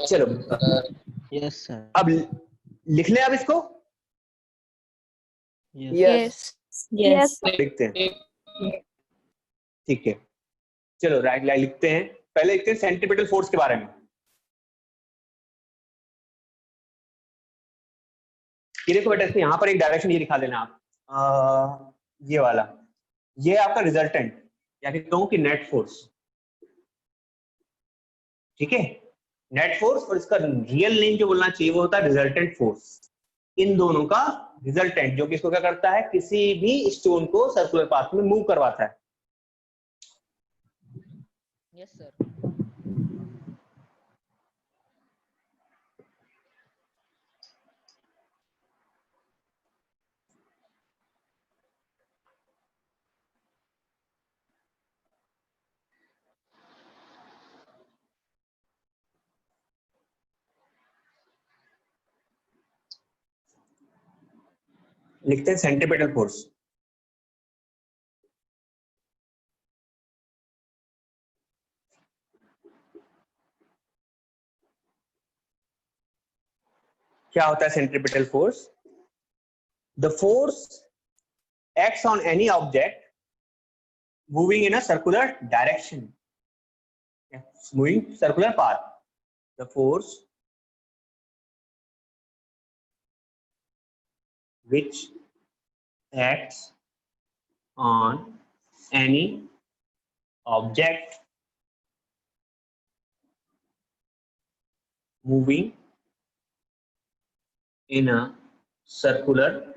चलो यस सर। अब लिख लें अब इसको, यस Yes. लिखते हैं, ठीक है। चलो राइट लाइन लिखते हैं। पहले लिखते हैं सेंट्रीपिटल फोर्स के बारे में। ये देखो बेटा, इसमें यहाँ पर एक डायरेक्शन ये लिखा देना आप, ये वाला, ये आपका रिजल्टेंट या फिर कहूँ कि नेट फोर्स, ठीक है। नेट फोर्स और इसका रियल नेम जो बोलना चाहिए वो होता है रिजल्टेंट फोर्स। इन दोनों का रिजल्टेंट जो कि इसको क्या करता है, किसी भी स्टोन को सर्कुलर पाथ में मूव करवाता है। Yes, sir. लिखते हैं सेंट्रीपिटल फोर्स। क्या होता है centripetal force? The force acts on any object moving in a circular direction, moving circular path. The force which acts on any object moving in a circular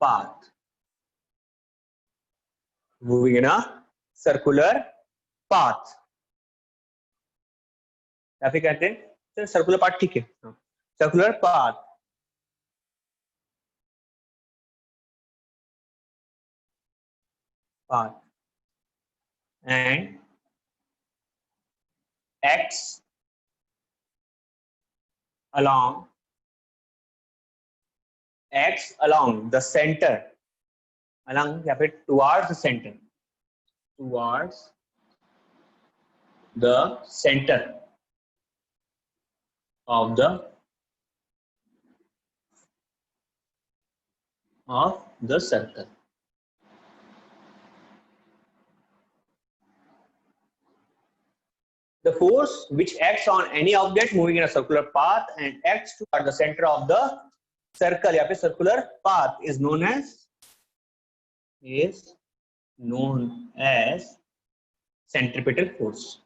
path, moving in a circular path, या फिर कहते हैं circular path, ठीक है, circular path and acts along the center, along या फिर towards the center, towards the center of the circle. The force which acts on any object moving in a circular path and acts toward the center of the circle या फिर circular path is known as centripetal force.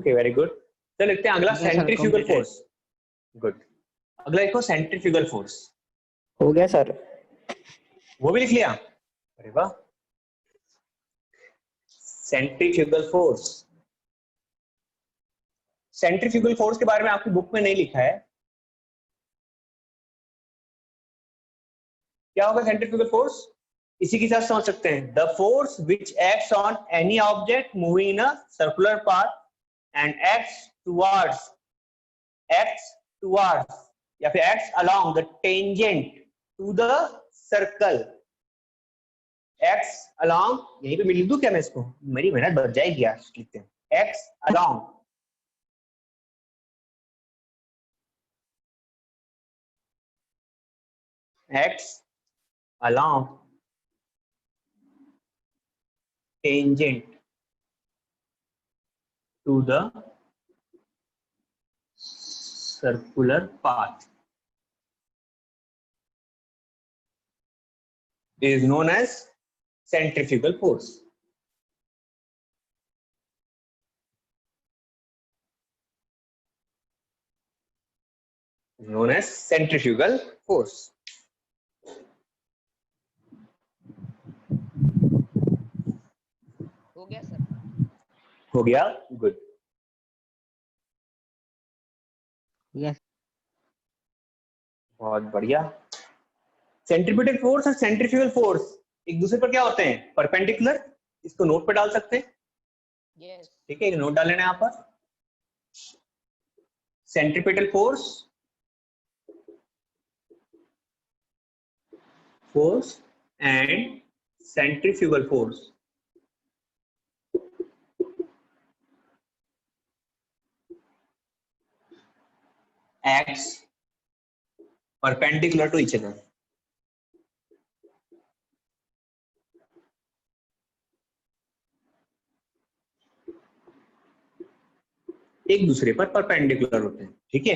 Okay very good. तो लिखते हैं अगला Okay, sir, centrifugal completed. Force. Good. अगला लिखो centrifugal force. हो गया सर। वो भी लिख लिया? अरे वाह। सेंट्रीफ्यूगल फोर्स, सेंट्रीफ्यूगल फोर्स के बारे में आपकी बुक में नहीं लिखा है। क्या होगा सेंट्रीफ्यूगल फोर्स? इसी के साथ समझ सकते हैं, the force which acts on any object moving in a circular path and acts towards या फिर acts along the tangent to the circle. Acts along, यहीं पे मैं लिख दूं क्या मैं इसको? मेरी मेहनत बच जाएगी यार। लिखते हैं acts along tangent to the circular path is known as centrifugal force. Known as centrifugal force. हो गया सर? हो गया? गुड। Yes. बहुत बढ़िया। सेंट्रीपिटल फोर्स और सेंट्रीफ्यूगल फोर्स एक दूसरे पर क्या होते हैं? परपेंडिकुलर। इसको नोट पे डाल सकते हैं, यस। ठीक है? एक नोट डाल लेना यहाँ पर। Centripetal force and centrifugal force acts perpendicular to each other. एक दूसरे पर परपेंडिकुलर होते हैं, ठीक है?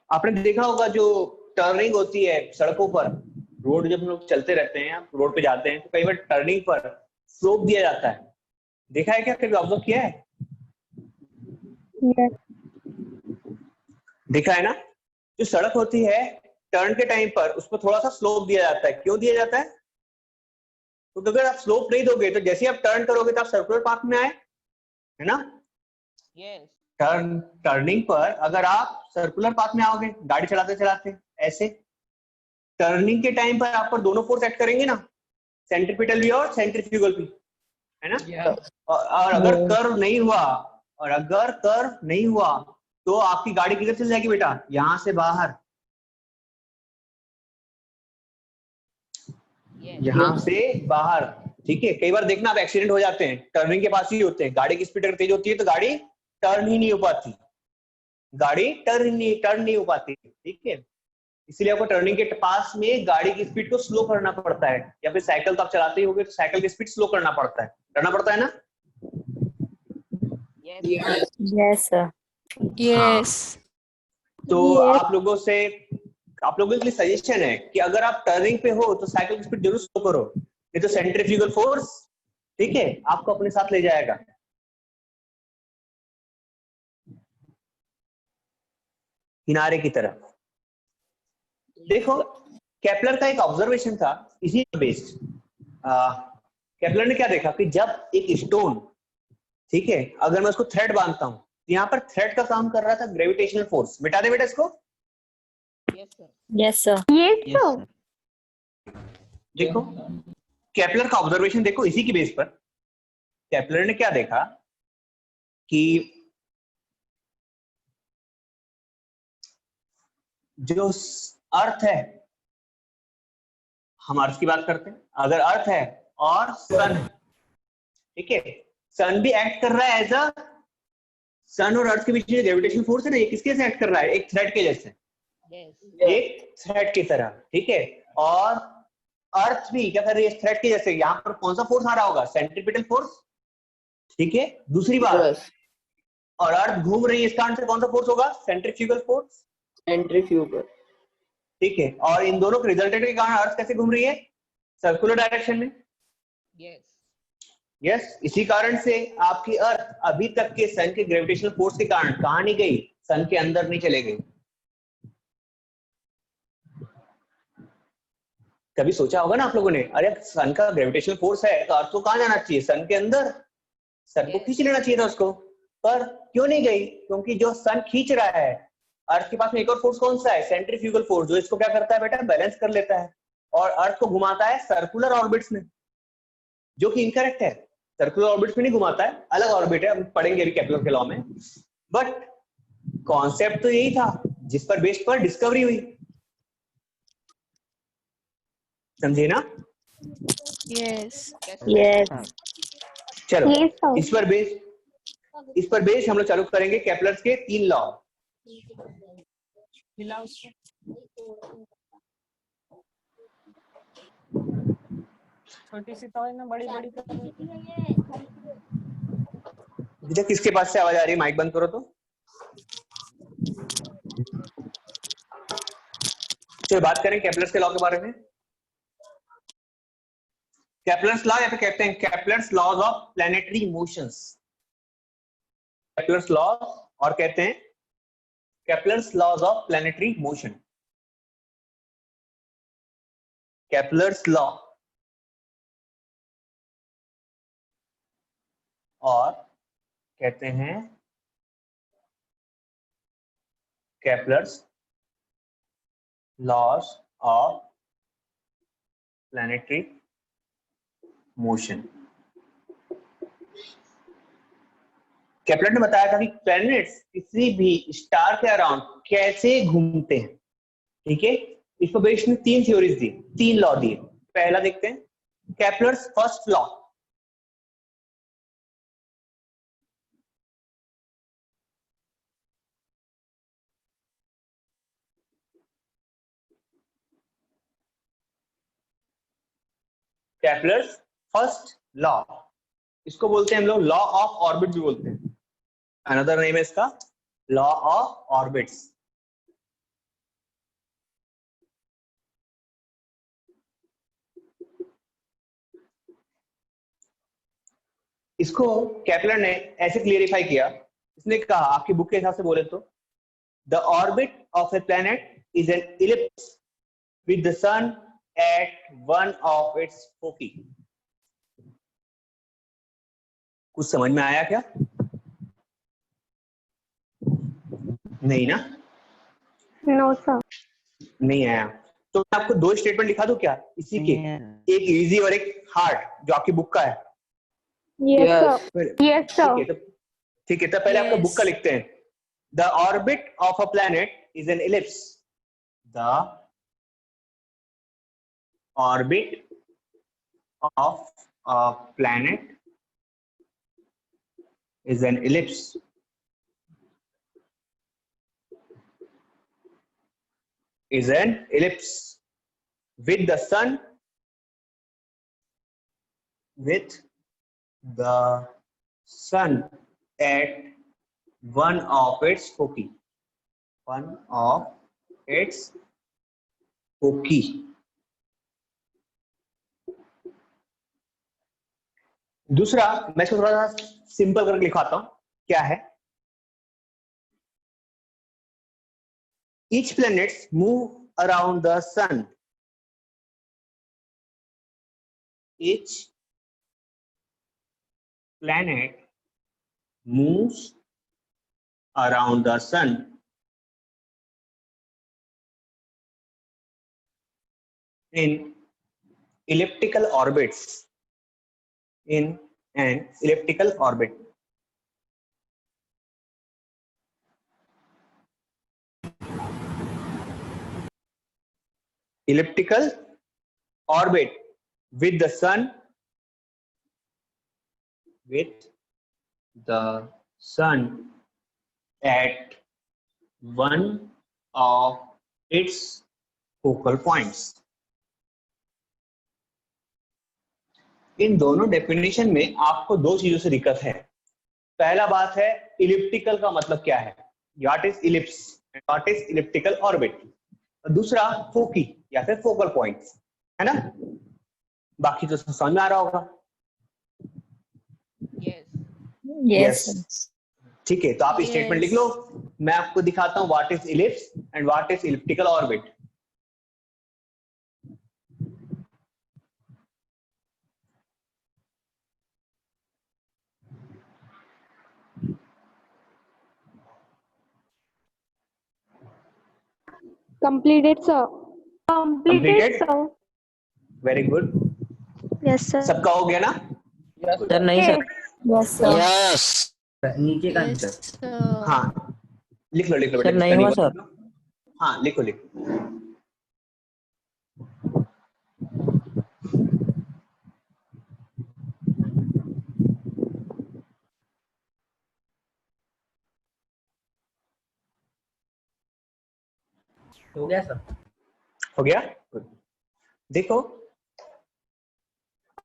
आपने देखा होगा जो टर्निंग होती है सड़कों पर, रोड जब हम लोग चलते रहते हैं, रोड पे जाते हैं तो कई बार टर्निंग पर स्लोप दिया जाता है। देखा है क्या? कभी ऑब्जर्व किया है? Yes. देखा है ना? जो सड़क होती है टर्न के टाइम पर उस पर थोड़ा सा स्लोप दिया जाता है। क्यों दिया जाता है? तो अगर आप स्लोप नहीं दोगे तो जैसे आप टर्न करोगे तो आप सर्कुलर पाथ में आए, है ना? यस। टर्निंग पर अगर आप सर्कुलर पाथ में आओगे गाड़ी चलाते चलाते ऐसे, टर्निंग के टाइम पर आप पर दोनों फोर्स एक्ट करेंगे ना, सेंट्रीपिटल भी और सेंट्रीफ्यूगल भी, है ना? और अगर कर्व नहीं हुआ तो आपकी गाड़ी किधर चल जाएगी बेटा? यहां से बाहर, यहां से बाहर, ठीक है? कई बार देखना आप एक्सीडेंट हो जाते हैं, टर्निंग के पास ही होते हैं। गाड़ी की स्पीड अगर तेज होती है तो गाड़ी टर्न ही नहीं हो पाती, टर्न नहीं हो पाती, ठीक है? इसलिए आपको टर्निंग के पास में गाड़ी की स्पीड को स्लो करना पड़ता है, या फिर साइकिल तो आप चलाते ही होंगे तो साइकिल की स्पीड स्लो करना पड़ता है ना? Yes, sir. Yes. तो आप लोगों के लिए सजेशन है कि अगर आप टर्निंग पे हो तो साइकिल की स्पीड जरूर स्लो करो, नहीं तो सेंट्रीफ्यूगल फोर्स, ठीक है, आपको अपने साथ ले जाएगा। किनारे की तरफ देखो, केपलर का एक ऑब्जर्वेशन था इसी बेस्ड। केपलर ने क्या देखा कि जब एक स्टोन, ठीक है, अगर मैं उसको थ्रेड बांधता हूं तो यहाँ पर थ्रेड का काम कर रहा था ग्रेविटेशनल फोर्स। मिटा दे बेटा इसको। Yes sir. Yes, sir. Yes, Yes, sir. sir. देखो केपलर का ऑब्जर्वेशन देखो, इसी की बेस पर केपलर ने क्या देखा कि जो अर्थ है, हम अर्थ की बात करते हैं, अगर अर्थ है और सन है, ठीक है, सन भी एक्ट कर रहा है एज अ, सन और अर्थ के बीच में ग्रेविटेशनल फोर्स है ना, ये किसके से एक्ट कर रहा है? एक थ्रेड के जैसे, एक थ्रेड की तरह, ठीक है? और अर्थ भी क्या कर रही है? थ्रेड के जैसे। यहाँ पर कौन सा फोर्स आ रहा होगा? सेंट्रीपिटल फोर्स, ठीक है? दूसरी बात, और अर्थ घूम रही है, इसका आंसर कौन सा फोर्स होगा? Centrifugal force, centrifugal. ठीक है? और इन दोनों के रिजल्टेंट के कारण अर्थ कैसे घूम रही है? सर्कुलर डायरेक्शन में। यस। यस, इसी कारण से आपकी अर्थ अभी तक के सन के ग्रेविटेशनल फोर्स के कारण कहां नहीं गई, सन के अंदर नहीं चले गई। कभी सोचा होगा ना आप लोगों ने, अरे सन का ग्रेविटेशनल फोर्स है तो अर्थ को कहां जाना चाहिए, सन के अंदर, सन को खींच लेना चाहिए था उसको, पर क्यों नहीं गई? क्योंकि जो सन खींच रहा है, अर्थ के पास में एक और फोर्स कौन सा है, सेंट्रीफ्यूगल फोर्स, जो इसको क्या करता है बेटा, बैलेंस कर लेता है और अर्थ को घुमाता है सर्कुलर ऑर्बिट्स में, जो कि इनकरेक्ट है। सर्कुलर ऑर्बिट्स में नहीं घुमाता है, अलग ऑर्बिट है, हम पढ़ेंगे अभी केपलर के लॉ में। बट कॉन्सेप्ट तो यही था जिस पर बेस्ड पर डिस्कवरी हुई, समझे ना? Yes. Yes. चलो Yes, sir. इस पर बेस हम लोग चालू करेंगे केपलर्स के 3 लॉ। छोटी सी तो है ना, बड़ी बड़ी तो विजय, किसके पास से आवाज आ रही है? माइक बंद करो तो। चलो बात करें केपलर्स के लॉ के बारे में। केपलर्स लॉ या फिर कहते हैं Kepler's laws of planetary motions. Kepler's law और कहते हैं Kepler's laws of planetary motion. Kepler's law और कहते हैं Kepler's laws of planetary motion. Kepler ने बताया था कि प्लैनेट्स किसी भी स्टार के अराउंड कैसे घूमते हैं, ठीक है। इस पर बेस्ड में 3 थ्योरीज दी, 3 लॉ दिए। पहला देखते हैं Kepler's first law. Kepler's first law, इसको बोलते हैं हम लोग लॉ ऑफ ऑर्बिट भी बोलते हैं। अनदर नेम है इसका लॉ ऑफ ऑर्बिट्स। इसको केपलर ने ऐसे क्लियरिफाई किया, इसने कहा, आपकी बुक के हिसाब से बोले तो, the orbit of a planet is an ellipse with the sun at one of its foci. कुछ समझ में आया क्या? नहीं ना? No, sir. नहीं आया तो मैं आपको 2 स्टेटमेंट लिखा दूं क्या इसी के, एक इजी और एक हार्ड, जो आपकी बुक का है। Yes, sir. Yes, sir. ठीक है, तो पहले आपका बुक का Yes. लिखते हैं। The orbit of a planet is an ellipse. The orbit of a planet is an ellipse with the sun at one of its foci, दूसरा मैं इसको थोड़ा सा सिंपल करके लिखाता हूं, क्या है? Each planets move around the sun. Each planet moves around the sun in elliptical orbits. In an elliptical orbit. Elliptical orbit with the sun at one of its focal points. इन दोनों definition में आपको 2 चीजों से दिक्कत है। पहला बात है इलिप्टिकल का मतलब क्या है, what is ellipse, what is elliptical orbit. दूसरा फोकी या फिर फोकल पॉइंट्स, है ना? बाकी तो समझ में आ रहा होगा। Yes. ठीक है, तो आप स्टेटमेंट लिख लो, मैं आपको दिखाता हूँ what is ellipse and what is elliptical orbit. Completed, sir. Completed, sir. Very good, Yes, sir. सबका हो गया ना? सर नहीं Okay. Sir. Yes, sir. Yes. नीचे का Yes, आंसर। sir. हाँ लिख लो सर बेटा, नहीं हुआ सर। हाँ लिखो लिखो। हो गया सर। हो गया? देखो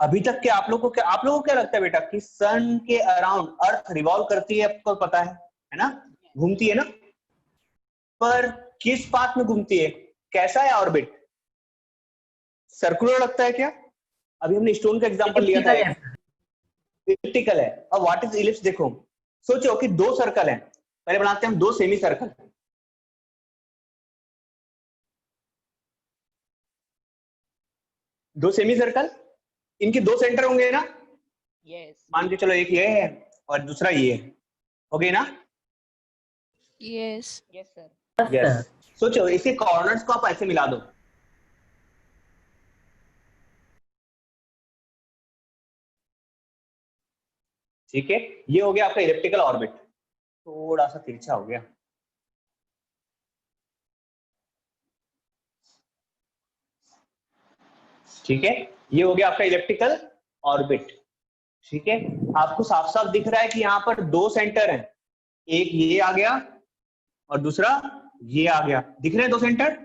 अभी तक के आप लोगों को क्या लगता है बेटा कि सन के अराउंड अर्थ रिवॉल्व करती है, आपको पता है ना, घूमती है ना, पर किस पाथ में घूमती है, कैसा है ऑर्बिट? सर्कुलर लगता है क्या? अभी हमने स्टोन का एग्जांपल लिया था, इलिप्टिकल है। और व्हाट इज इलिप्स? देखो सोचो कि दो सर्कल हैं, पहले बनाते हैं हम दो सेमी सर्कल, दो सेमी सर्कल, इनके दो सेंटर होंगे ना? यस। मान के चलो एक ये है और दूसरा ये है, हो गई ना? Yes. Yes sir. यस। सोचो इसके कॉर्नर्स को आप ऐसे मिला दो, ठीक है, ये हो गया आपका इलिप्टिकल ऑर्बिट। थोड़ा सा तिरछा हो गया, ठीक है, ये हो गया आपका इलिप्टिकल ऑर्बिट। ठीक है, आपको साफ साफ दिख रहा है कि यहाँ पर दो सेंटर हैं, एक ये आ गया और दूसरा ये आ गया, दिख रहे हैं दो सेंटर?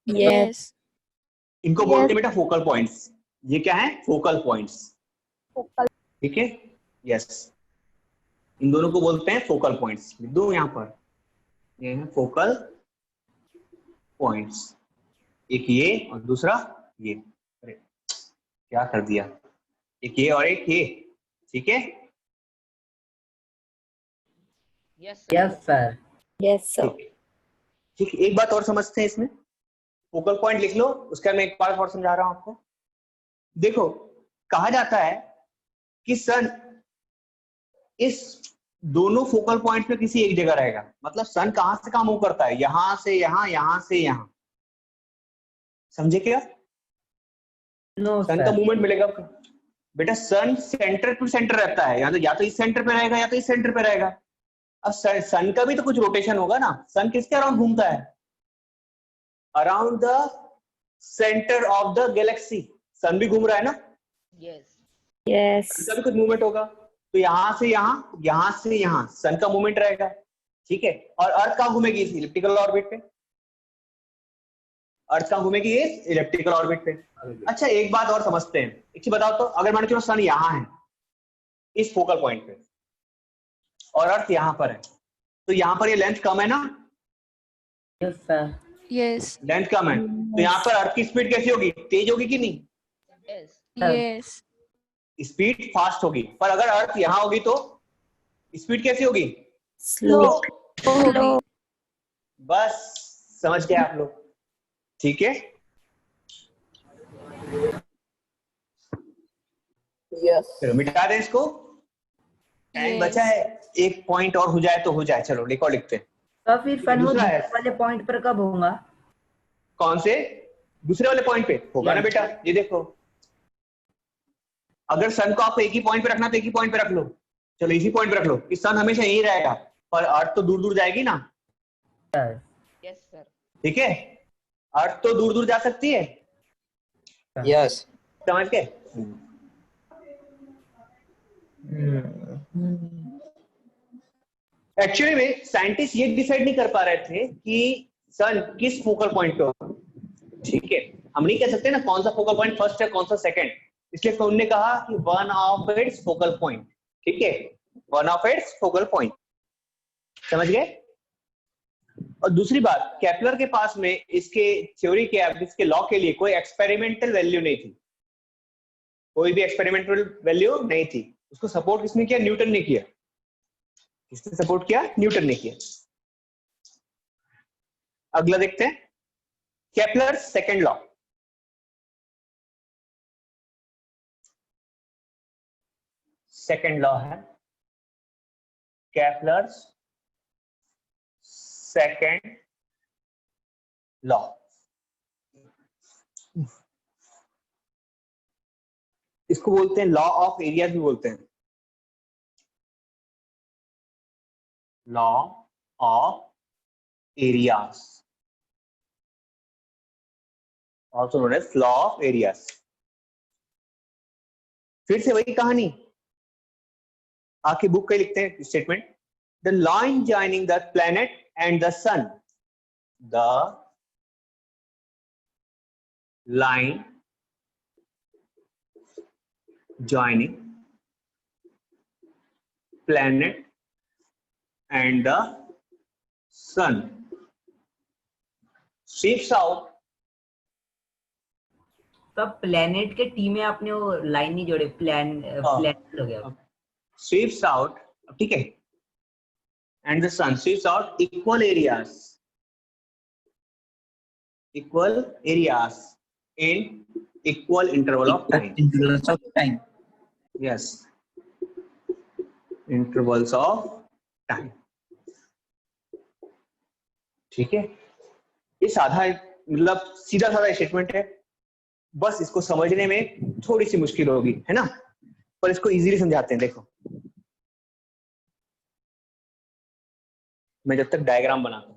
Yes. इनको बोलते हैं बेटा फोकल पॉइंट्स। ये क्या है? Focal points. ठीक है, यस, इन दोनों को बोलते हैं फोकल पॉइंट्स। लिख दो यहाँ पर, ये है फोकल पॉइंट्स, एक ये और दूसरा ये। अरे क्या कर दिया, एक ये और एक ये, ठीक है। Yes sir. Yes, sir. ठीक, एक बात और समझते हैं इसमें, फोकल पॉइंट लिख लो, उसका मैं एक बार और समझा रहा हूं आपको। देखो कहा जाता है कि सन इस दोनों फोकल पॉइंट पे किसी एक जगह रहेगा, मतलब सन कहां से कहां मूव करता है, यहां से यहां, यहां से यहां, समझे क्या? नो सन का मूवमेंट मिलेगा बेटा, सन सेंटर टू सेंटर रहता है, या तो इस सेंटर पे रहेगा या तो इस सेंटर पे रहेगा। अब सन का भी तो कुछ रोटेशन होगा ना, सन किसके अराउंड घूमता है? Around the centre of the galaxy, sun भी घूम रहा है ना, यस Yes. सन का भी कुछ मूवमेंट होगा, तो यहां से यहां सन का मूवमेंट रहेगा, ठीक है। और अर्थ कहां घूमेगी? इस इलिप्टिकल ऑर्बिट पे। अर्थ कहां घूमेगी? इस इलिप्टिकल ऑर्बिट पे। अच्छा एक बात और समझते हैं, एक चीज बताओ तो, अगर मान चलो सन यहां है इस फोकल पॉइंट पे और अर्थ यहां पर है, तो यहां पर ये लेंथ कम है ना? Yes sir. Yes. लेंथ कम है, तो यहाँ पर अर्थ की स्पीड कैसी होगी? तेज होगी कि नहीं? Yes Yes. स्पीड फास्ट होगी। पर अगर अर्थ यहां होगी तो स्पीड कैसी होगी? Slow. Slow. बस समझ गए आप लोग, ठीक है। यस। चलो मिटा दें इसको, टाइम Yes. बचा है, एक पॉइंट और हो जाए तो हो जाए। चलो लिखो, लिखते हैं। तो फिर फन वो दूसरा है। दूसरे वाले पॉइंट पर कब होगा? कौन से दूसरे वाले पॉइंट पे होगा ना बेटा? ये देखो, अगर सन को आपको एक ही पॉइंट पे रखना तो एक ही पॉइंट पे रख लो, चलो इसी पॉइंट पे रख लो कि सन हमेशा यही रहेगा, पर अर्थ तो दूर दूर जाएगी ना, यस सर। ठीक है। अर्थ तो दूर दूर जा सकती है, यस। समझ के। एक्चुअली में साइंटिस्ट ये डिसाइड नहीं कर पा रहे थे कि सन किस फोकल पॉइंट पे होगा, ठीक है। हम नहीं कह सकते ना कौन सा फोकल पॉइंट फर्स्ट है कौन सा सेकंड, इसलिए उन्होंने कहा कि one of it's focal point, ठीक है, one of it's focal point, समझ गए। और दूसरी बात, केपलर के पास में इसके थ्योरी के, इसके लॉ के लिए कोई एक्सपेरिमेंटल वैल्यू नहीं थी, कोई भी एक्सपेरिमेंटल वैल्यू नहीं थी। उसको सपोर्ट किसने किया? न्यूटन ने किया। किसने सपोर्ट किया? न्यूटन ने किया। अगला देखते हैं, Kepler second law. Second law है केपलर सेकंड लॉ। इसको बोलते हैं लॉ ऑफ एरियाज भी बोलते हैं। Law of areas, also known as law of areas। फिर से वही कहानी, आके बुक का लिखते हैं statement, the line joining the planet and the sun, the line joining planet and the sun sweeps out। तो प्लेनेट के टी में आपने वो लाइन नहीं जोड़े, प्लेनेट हो गया। sweeps out, ठीक है, and the sun sweeps out equal areas in equal interval of time। Intervals of time। yes, intervals of time। ठीक है, ये साधा मतलब सीधा साधा स्टेटमेंट है, बस इसको समझने में थोड़ी सी मुश्किल होगी, है ना, पर इसको इजीली समझाते हैं। देखो मैं जब तक डायग्राम बनाता हूं,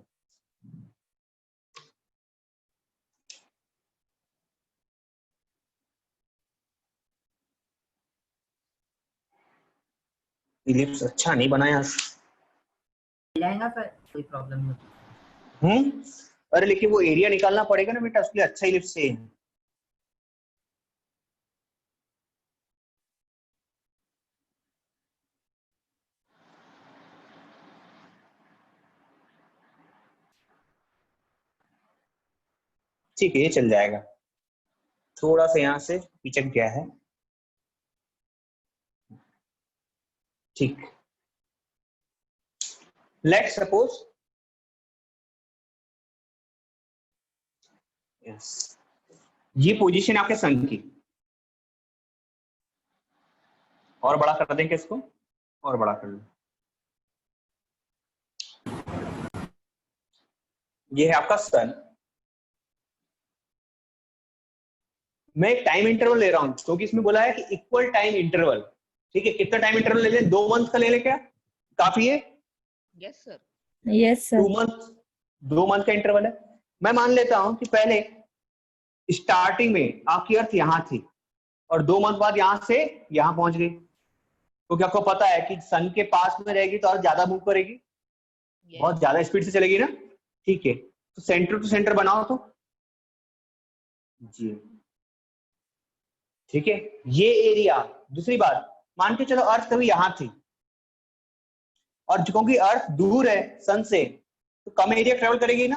इलिप्स अच्छा नहीं बनाया, जाएगा फिर कोई प्रॉब्लम नहीं। अरे लेकिन वो एरिया निकालना पड़ेगा ना बेटा, उसके लिए अच्छा इलिप्स चाहिए। ठीक है, ये चल जाएगा। थोड़ा सा यहां से पिचक गया है, ठीक। लेट्स सपोज यस, ये पोजीशन आपके सन की, और बड़ा कर देंगे इसको, और बड़ा कर लो। ये है आपका सन। मैं एक टाइम इंटरवल ले रहा हूं क्योंकि इसमें बोला है कि इक्वल टाइम इंटरवल। ठीक है, कितना टाइम इंटरवल ले लें? 2 मंथ का ले लें, क्या काफी है? Yes sir. Yes sir. 2 month, 2 month का इंटरवल है। मैं मान लेता हूं कि पहले स्टार्टिंग में आपकी अर्थ यहां थी और 2 मंथ बाद यहां से यहां पहुंच गई, क्योंकि आपको पता है कि सन के पास में रहेगी तो और ज्यादा मूव करेगी, बहुत ज्यादा स्पीड से चलेगी ना। ठीक है, तो सेंटर टू सेंटर बनाओ तो जी, ठीक है, ये एरिया। दूसरी बात, मान के चलो अर्थ कभी यहां थी और क्योंकि अर्थ दूर है सन से तो कम एरिया ट्रेवल करेगी ना,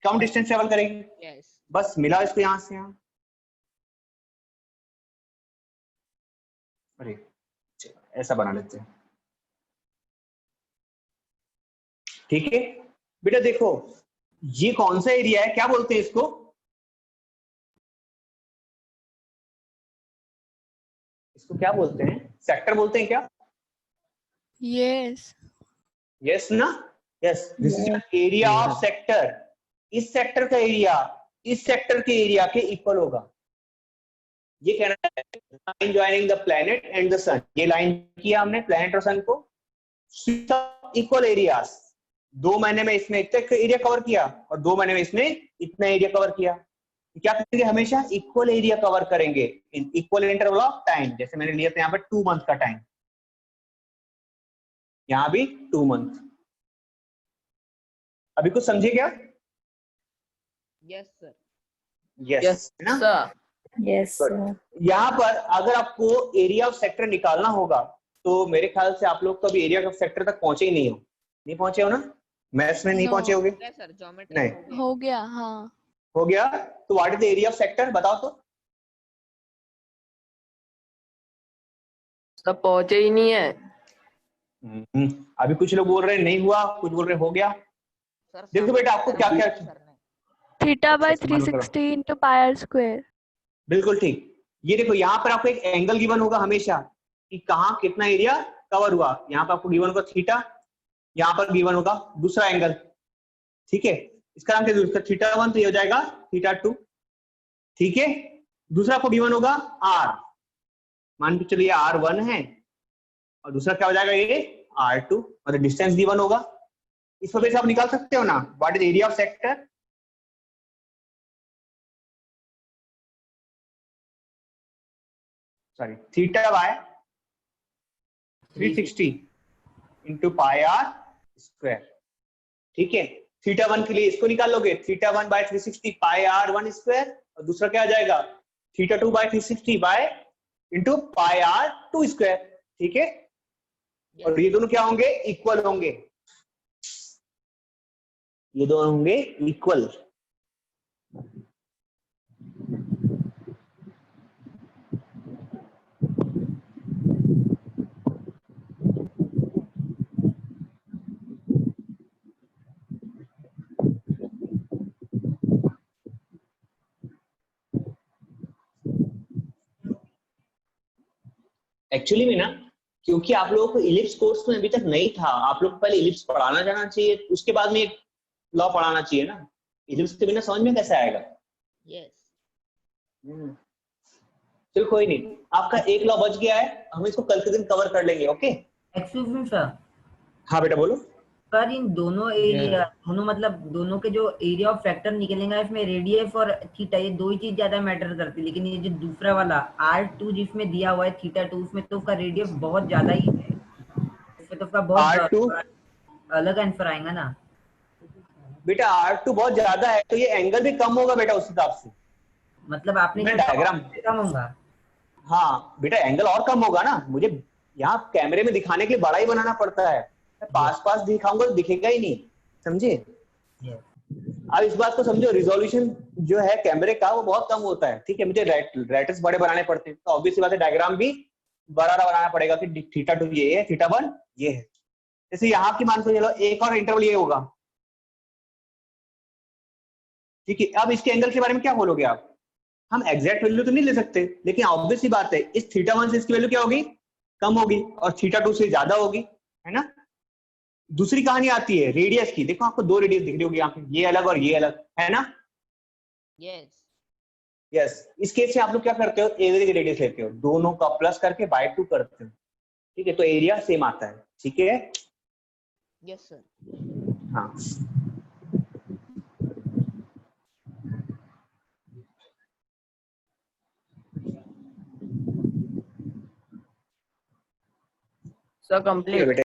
कम डिस्टेंस ट्रेवल करेगी। यस। बस मिला इसको यहां से यहां। अरे ऐसा बना लेते हैं, ठीक है बेटा। देखो ये कौन सा एरिया है, क्या बोलते हैं इसको? इसको क्या बोलते हैं? सेक्टर बोलते हैं क्या? यस। यस ना, yes. This is area of sector. इस सेक्टर का एरिया इस सेक्टर के एरिया के इक्वल होगा, ये कहना है। Line joining the planet and the sun, ये लाइन किया हमने प्लैनेट और सन को, इक्वल एरियाज। 2 महीने में इसने इतना एरिया कवर किया और 2 महीने में इसने इतना एरिया कवर किया। क्या करेंगे? हमेशा इक्वल एरिया कवर करेंगे in equal interval of time. जैसे मैंने लिया था यहाँ पर 2 मंथ का टाइम, यहां भी 2 मंथ। अभी कुछ समझे क्या? Yes sir. यस ना, यस सर। यहाँ पर अगर आपको एरिया ऑफ सेक्टर निकालना होगा तो मेरे ख्याल से आप लोग तो अभी एरिया ऑफ सेक्टर तक पहुंचे ही नहीं हो। नहीं पहुंचे हो ना, मैथ्स में नहीं No. पहुंचे होगे? यस सर, ज्योमेट्री नहीं हो गया, हाँ। हो गया। तो what is the area of sector बताओ तो? सब पहुंचे ही नहीं है। अभी कुछ लोग बोल रहे हैं नहीं हुआ, कुछ बोल रहे हैं हो गया। सर देखो बेटा आपको क्या क्या, थीटा बाय अच्छा, समान 360 into pi r square। बिल्कुल ठीक। ये देखो यहाँ पर आपको एक एंगल गिवन होगा हमेशा कि कहाँ कितना एरिया कवर हुआ। यहाँ पर आपको गिवन होगा थीटा, यहाँ पर गिवन होगा दूसरा एंगल, ठीक है। इसका नाम क्या, थीटा 1 तो ये हो जाएगा थीटा 2, ठीक है। दूसरा आपको गिवन होगा आर, मान के चलिए R1 है, और दूसरा क्या हो जाएगा ये R2, मतलब डिस्टेंस गिवन होगा। इस वजह से आप निकाल सकते हो ना what is area of sector. Sorry, theta by 360 into pi r square, ठीक है। थीटा 1 के लिए इसको निकाल लोगे, theta 1 by 360 pi r 1 square, और दूसरा क्या आ जाएगा theta 2 by 360 by into pi r 2 square, ठीक है। और ये दोनों क्या होंगे, इक्वल होंगे, ये दोनों होंगे इक्वल। एक्चुअली में ना, क्योंकि आप लोगों को इलिप्स कोर्स में अभी तक नहीं था, आप लोग पहले इलिप्स पढ़ाना जाना चाहिए, उसके बाद में लॉ पढ़ाना चाहिए ना। इलिप्स के बिना समझ में कैसे आएगा। यस चलो कोई नहीं, आपका एक लॉ बच गया है, हम इसको कल के दिन कवर कर लेंगे, ओके। एक्सक्यूज मी सर, हाँ बेटा बोलो। सर इन दोनों एरिया, दोनों मतलब दोनों के जो एरिया ऑफ फैक्टर निकलेंगे इसमें रेडियस और थीटा, ये दो ही चीज ज्यादा मैटर करती है। लेकिन ये जो दूसरा वाला R2 जिसमें दिया हुआ है थीटा 2, उसमें तो उसका रेडियस बहुत ज्यादा ही है, इसमें तो उसका बहुत R2 अलग आंसर आएगा ना। बेटा R2 बहुत ज्यादा है तो ये एंगल भी कम होगा बेटा उस हिसाब से, मतलब आपने मैं सोचा डायग्राम, कम होगा। हाँ बेटा एंगल और कम होगा ना, मुझे यहाँ कैमरे में दिखाने के लिए बड़ा ही बनाना पड़ता है, पास पास दिखाऊंगा तो दिखेगा ही नहीं, समझे। अब इस बात को समझो, रिजोल्यूशन जो है कैमरे का वो बहुत कम होता है, ठीक है। मुझे रेटिस बड़े बनाने पड़ते हैं, तो ऑब्वियसली बात है डायग्राम भी बड़ा बनाना पड़ेगा कि थीटा 2 ये है, थीटा 1 ये है। जैसे यहाँ की मान को चलो एक और इंटरवल ये होगा, ठीक है। अब इसके एंगल के बारे में क्या बोलोगे आप, हम एग्जैक्ट वैल्यू तो नहीं ले सकते, लेकिन ऑब्वियस सी बात है इस थीटा 1 से इसकी वैल्यू क्या होगी, कम होगी, और थीटा 2 से ज्यादा होगी, है ना। दूसरी कहानी आती है रेडियस की, देखो आपको दो रेडियस दिख रही होगी यहाँ पे, ये अलग और ये अलग, है ना। यस यस, इस केस से आप लोग क्या करते हो, एवरेज रेडियस लेते हो, दोनों का प्लस करके बाय 2 करते हो, ठीक है। तो एरिया सेम आता है, ठीक है। Yes sir. हाँ सर कंप्लीट।